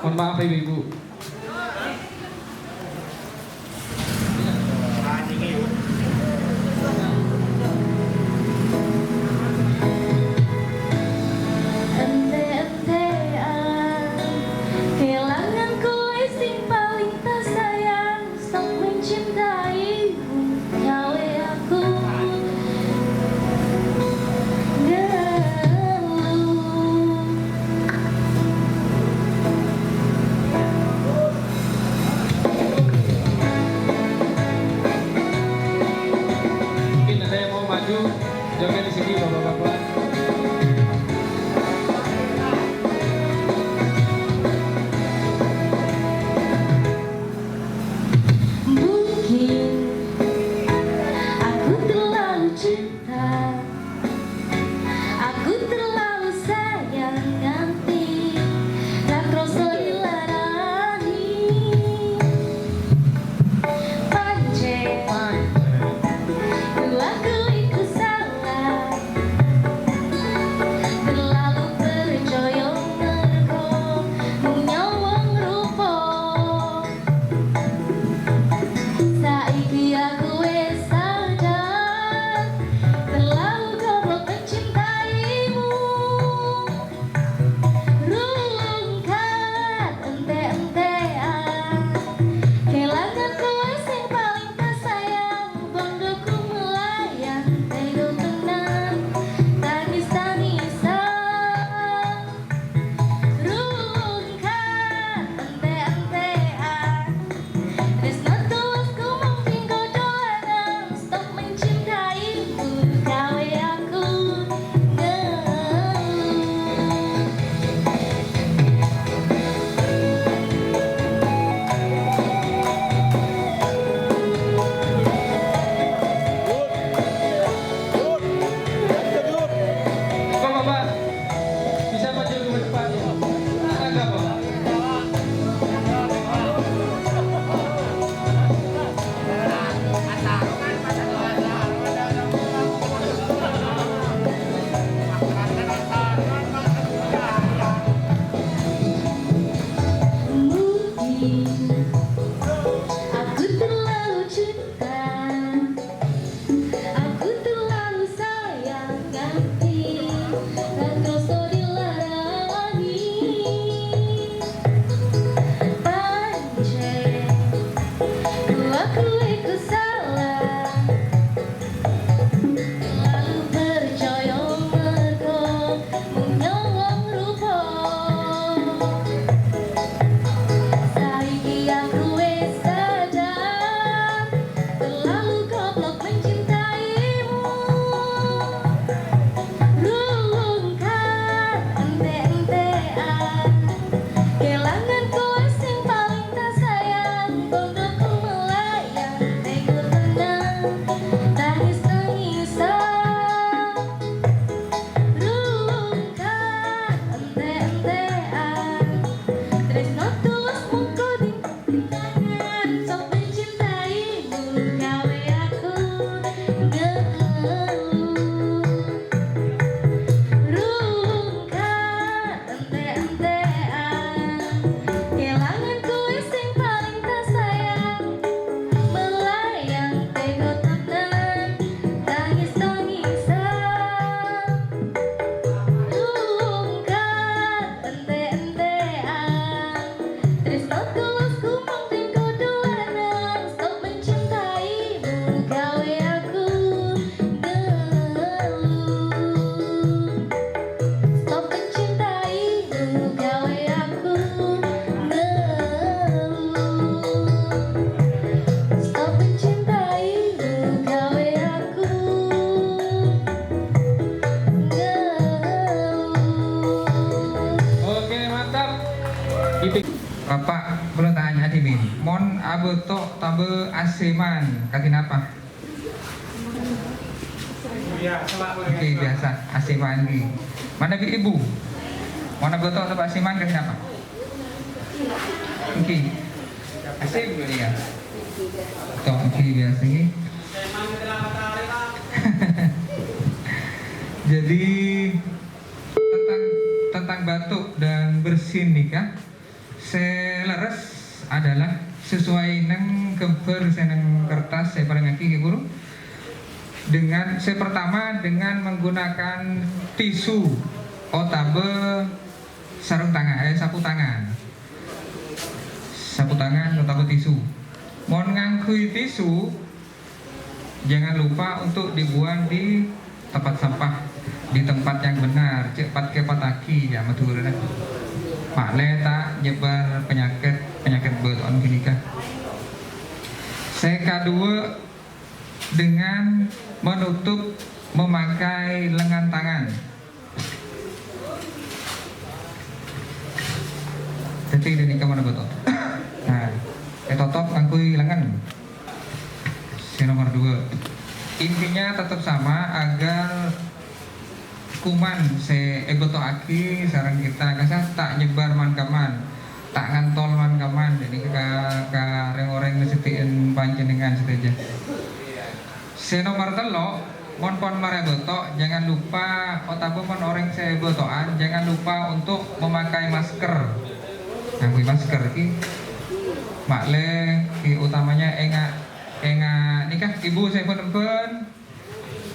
Mohon maaf ibu-ibu. ente-entean kehilanganku sing paling tak sayang sok mencintaimu gawe aku geluh Itu Bapak belum tanya Dimin. Mon aboto tabe aseman katin apa? Oke, biasa aseman di. Mana bi ibu? Mon aboto tabe aseman katin apa? Oke. Asem dulu ya. Toh, oke biasa ini. Jadi tentang batuk dan bersin nikah, seleres adalah sesuai neng gambar seneng kertas saya paling aki guru. Dengan saya pertama dengan menggunakan tisu otabe sarung tangan, sapu tangan otabe tisu. Mau ngangkui tisu, jangan lupa untuk dibuang di tempat sampah, di tempat yang benar, cepat kepataki ya maturna. Pak tak nyebar penyakit beton gini kah. Saya kedua dengan menutup memakai lengan tangan. Jadi ini kemana betul? Nah, tetop ngangkui lengan. Si nomor 2. Intinya tetap sama agar kuman se eboto aki sarang kita kasah tak nyebar man kaman, tak ngantol man kaman. Jadi ka reng-oreng ngesetian panjenengan saja. Se nomor 3, mon mareboto jangan lupa otabe mon orang se botoan jangan lupa untuk memakai masker. Nganggo masker ki makle ki utamanya enga nikah ibu saya pun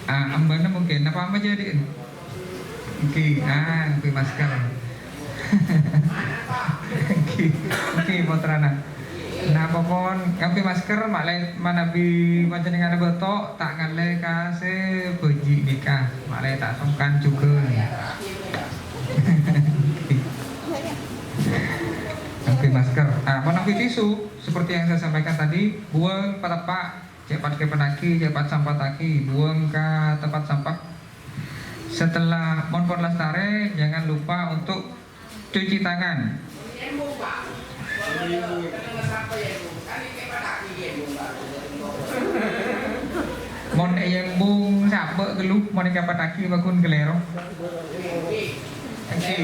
ambana mungkin apa jadi nganggo masker. Oke, potrana. Nah, pokon nganggo masker makle manabi panjenengan boto tak ngale kase beji nikah. Makle tak sungkan juga. Nganggo masker. Menapi tisu seperti yang saya sampaikan tadi, buang patapak, cepat ke penaki, cepat sampah taki, buang ke tempat sampah. Setelah monpon lastare, jangan lupa untuk cuci tangan. Mon yang bung sabe gelup, mon yang pataki bakun gelero. Oke.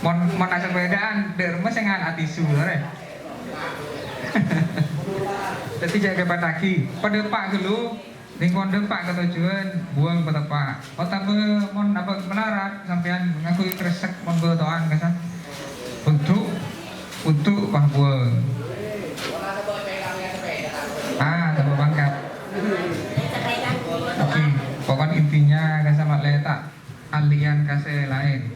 Mon asal bedaan derma sengan atisu re. Tapi jaga pataki. Pada pak gelu, lingkuan depak ke tujuan buang petepak. Otabe mon apa melarat sampean ngaku kresek mon betoan kasa. Untuk pah buang. Tambah bangkat. Oke, pokok intinya kasa mak letak alian kase lain.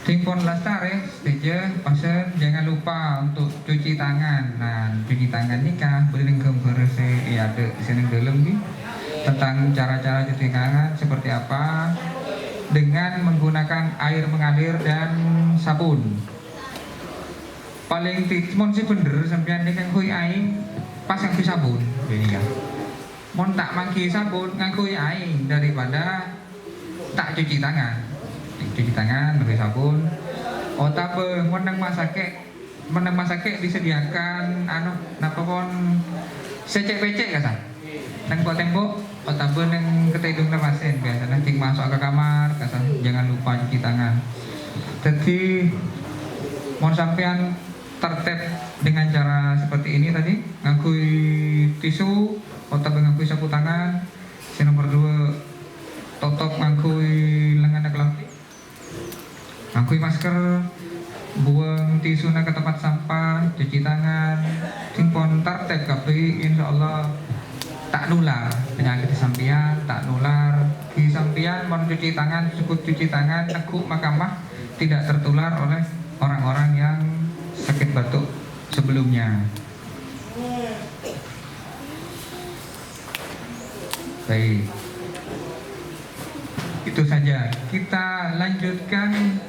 Timpon lastare stage pasen jangan lupa untuk cuci tangan. Nah, cuci tangan nikah bering gambar se ya ada seneng dalam nih tentang cara-cara cuci tangan seperti apa dengan menggunakan air mengalir dan sabun. Paling mon sih bener sampean nikah kui aing pas nganggo sabun ini kan. Mon tak mangki sabun nganggo aing daripada tak cuci tangan. Cuci tangan pakai sabun. Otabe menang masake disediakan napa pon secek-becek kasa. Nang tembok otabe nang ketedung pasien biasa nanti masuk ke kamar kasa jangan lupa cuci tangan. Jadi mon sampean tertib dengan cara seperti ini tadi ngangkui tisu otabe ngangkui sapu tangan. Si nomor 2 totop ngangkui lengan kelati. Ngangkui masker, buang tisu ke tempat sampah, cuci tangan, timpon tertib kabeh insyaallah tak nular penyakit sampean, tak nular di sampean mon cuci tangan, cukup cuci tangan, nekuk makamah tidak tertular oleh orang-orang yang sakit batuk sebelumnya. Baik. Itu saja. Kita lanjutkan.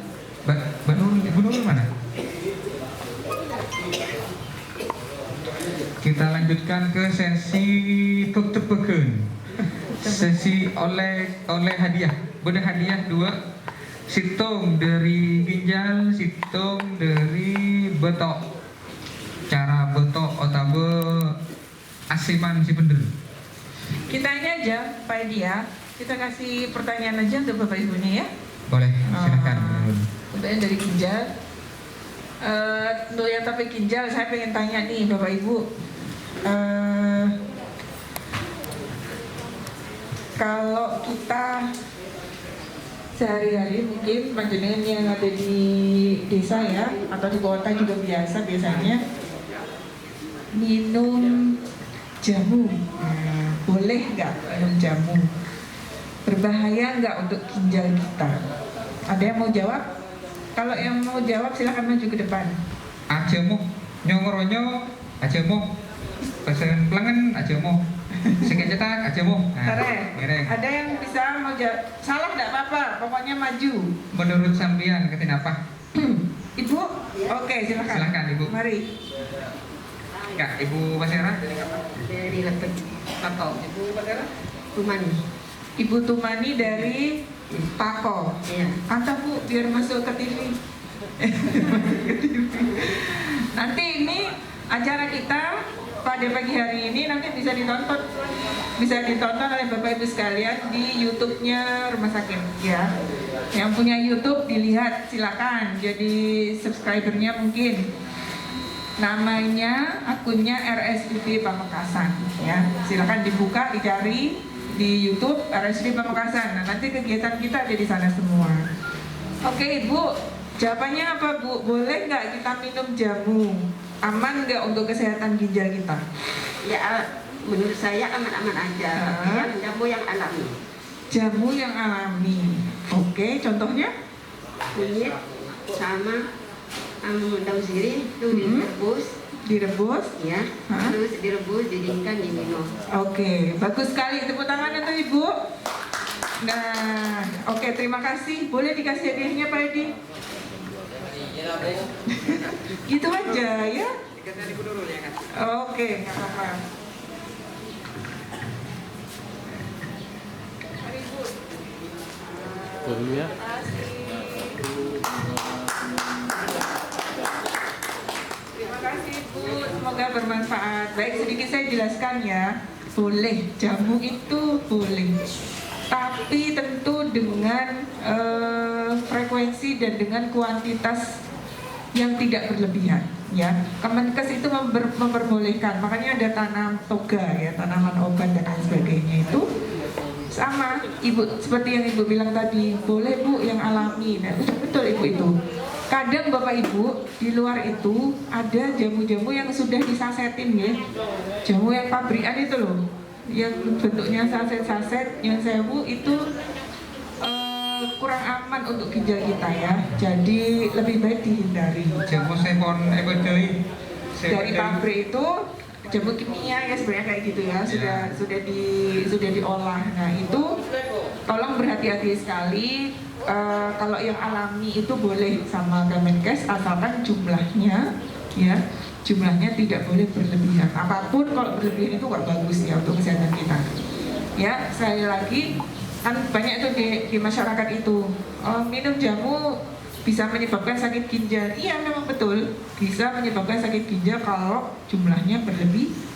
Bu Nur mana? Kita lanjutkan ke sesi tutup sesi oleh hadiah. Boleh hadiah 2. Situng dari ginjal, situng dari betok. Cara betok otabe asiman si bener. Kita ini aja Pak Edi ya. Kita kasih pertanyaan aja untuk Bapak Ibunya ya. Boleh, silakan. Untuk yang dari ginjal. Untuk yang topik ginjal, saya pengen tanya nih Bapak Ibu. Kalau kita sehari-hari mungkin panjenengan yang ada di desa ya atau di kota juga biasanya minum jamu. Boleh nggak minum jamu? Berbahaya nggak untuk ginjal kita? Ada yang mau jawab? Kalau yang mau jawab silahkan maju ke depan. Ajamu nyongoronyo, ajamu pesen pelengen, ajamu sing cetak, ajamu. Tare, ada yang bisa mau jawab? Salah nggak apa-apa, pokoknya maju. Menurut sampean ketin apa? Ibu, oke silakan. Silakan Ibu. Mari. Kak, Ibu Basera. Dari lepet Pako. Ibu Basera. Tumani. Ibu Tumani dari Pako. Iya. Antar Bu, biar masuk ke TV. Nanti ini acara kita pada pagi hari ini nanti bisa ditonton oleh Bapak Ibu sekalian di YouTube-nya Rumah Sakit ya. Yang punya YouTube dilihat silakan jadi subscribernya mungkin. Namanya akunnya RSUD Pamekasan ya. Silakan dibuka, dicari di YouTube RSUD Pamekasan. Nah, nanti kegiatan kita ada di sana semua. Oke Ibu, jawabannya apa Bu? Boleh nggak kita minum jamu? Aman nggak untuk kesehatan ginjal kita? Ya, menurut saya aman-aman aja. Tapi yang jamu yang alami. Jamu yang alami. Oke, contohnya? Kunyit sama daun sirih itu direbus. Direbus? Ya, terus direbus, didinginkan, diminum. Oke, bagus sekali. Tepuk tangan untuk Ibu. Nah, oke, terima kasih. Boleh dikasih hadiahnya Pak Edi? Gitu aja ya. Oke, nggak apa-apa. Mari Bu. Dulu ya. Terima kasih Bu, semoga bermanfaat. Baik, sedikit saya jelaskan ya. Boleh, jamu itu boleh, tapi tentu dengan frekuensi dan dengan kuantitas yang tidak berlebihan ya. Kemenkes itu memperbolehkan, makanya ada tanam toga ya, tanaman obat dan lain sebagainya itu sama Ibu, seperti yang Ibu bilang tadi, boleh Bu yang alami. Nah, betul Ibu itu. Kadang Bapak Ibu di luar itu ada jamu-jamu yang sudah disasetin ya, jamu yang pabrikan itu loh, yang bentuknya saset-saset, yang sewu itu kurang aman untuk ginjal kita ya. Jadi lebih baik dihindari. Jamu sepon ebedei. Dari pabrik itu jamu kimia ya sebenarnya kayak gitu ya, sudah diolah. Nah itu tolong berhati-hati sekali. Kalau yang alami itu boleh sama Kemenkes asalkan jumlahnya ya, jumlahnya tidak boleh berlebihan. Apapun kalau berlebihan itu nggak bagus ya untuk kesehatan kita. Ya sekali lagi kan banyak tuh di masyarakat itu minum jamu bisa menyebabkan sakit ginjal. Iya memang betul bisa menyebabkan sakit ginjal kalau jumlahnya berlebihan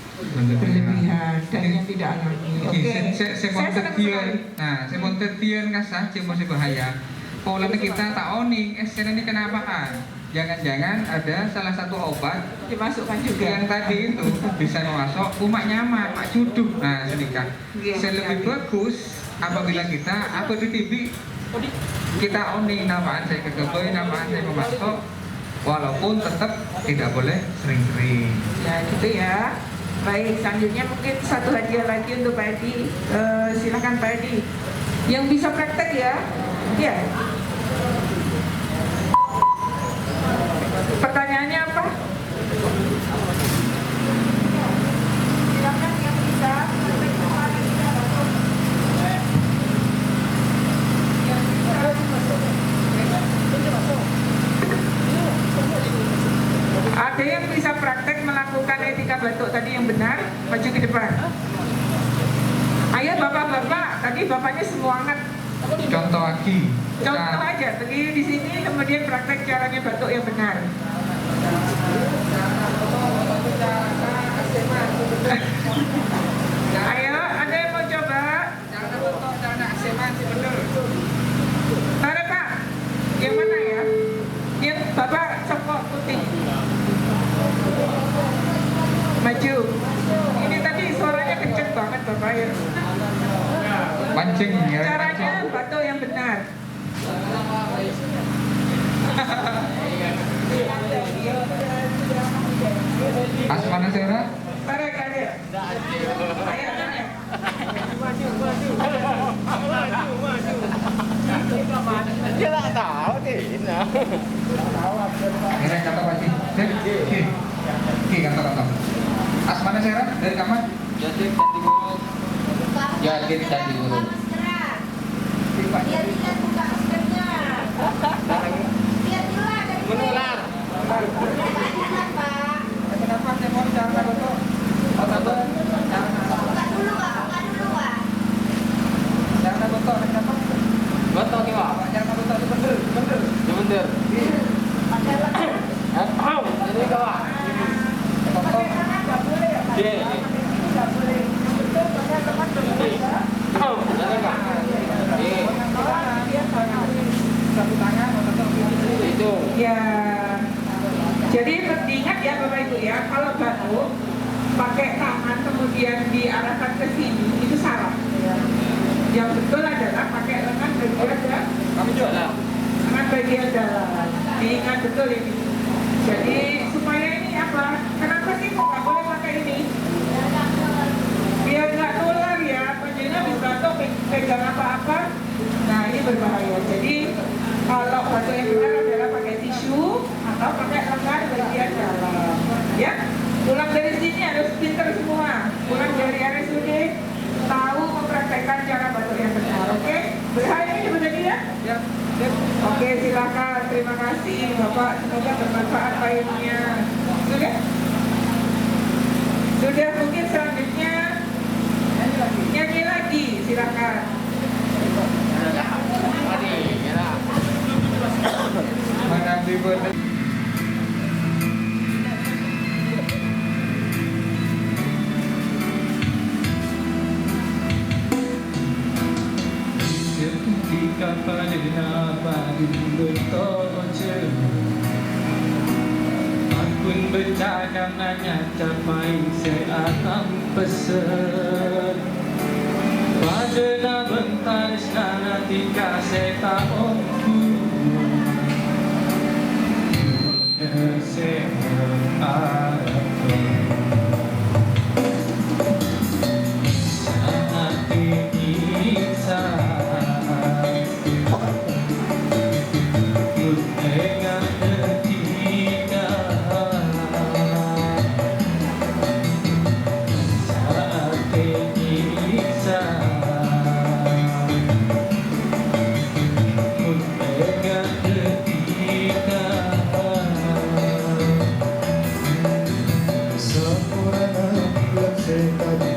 dan yang tidak alami. Oke. Saya senang sekali. Nah, saya mau tertian kasah cuma masih bahaya. Polanya kita tak oning, ini kenapaan? Jangan-jangan ada salah satu obat dimasukkan juga yang tadi itu bisa memasuk umak nyaman, mak juduk. Nah, sedikit. Lebih bagus apabila kita apa di TV kita oning napaan saya kegeboy, napaan saya memasuk, walaupun tetap tidak boleh sering-sering. Ya gitu ya. Baik, selanjutnya mungkin satu hadiah lagi untuk Pak Edi. Silakan Pak Edi. Yang bisa praktek ya. Ya. Pertanyaannya apa? Silakan yang bisa praktek kemarin. Ada yang bisa praktek melakukan etika batuk tadi yang benar, maju ke depan. Ayo bapak-bapak, tadi bapaknya semangat. Contoh lagi. Contoh aja, tadi di sini kemudian praktek caranya batuk yang benar. Ayo, ada yang mau coba? Jangan foto, jangan SMA sih bener. Mana Pak? Yang mana ya? Yang Bapak cokok putih. Maju. Ini tadi suaranya kenceng banget Bapak ya. Pancing ya. Caranya batuk yang benar. Asmana Sera. Tarik aja. Ayo tarik. Dia tak tahu deh. Nah. Kira kata pasti. Ki kata. Asmana Sera dari kamar. Jadi ganti mulut. Ya, kiri tadi dulu. Biar dilihat buka maskernya. Biar dilihat dari Menular. dilihat Pak. Kenapa saya mau jangan betul? Buka dulu Pak, buka dulu Pak. Jangan betul, kenapa? Betul ki, Pak. Jangan betul, bener. Ya bener. Hah? Ini kawan. Dia. Oh, jadi Pak. Itu. Ya. Jadi diingat ya Bapak Ibu ya, kalau batuk pakai tangan kemudian diarahkan ke sini itu salah. Yang betul adalah pakai lengan bagian dalam. Kami jualan. Lengan bagian dalam. Diingat betul ini. Jadi supaya ini apa? Kenapa sih kok nggak boleh pakai ini? Biar nggak nular ya. Pengennya bisa tuh pegang apa-apa. Nah ini berbahaya. Jadi kalau batuk yang benar adalah pakai tisu atau pakai lengan bagian dalam. Ya, pulang dari sini harus pinter semua. Pulang dari RSUD tahu mempraktekkan cara batuk yang benar. Oke? Berhari ini sudah ya? Ya. Oke, silakan. Terima kasih Bapak. Semoga bermanfaat lainnya. Sudah? Sudah, mungkin selanjutnya nyanyi lagi. Silakan. Mana bibir? Ketika pada pagi bertoje, akun bercadang hanya capai seakan pesan. Pada bentar sana tika seta omku, Sempurna bulan sekali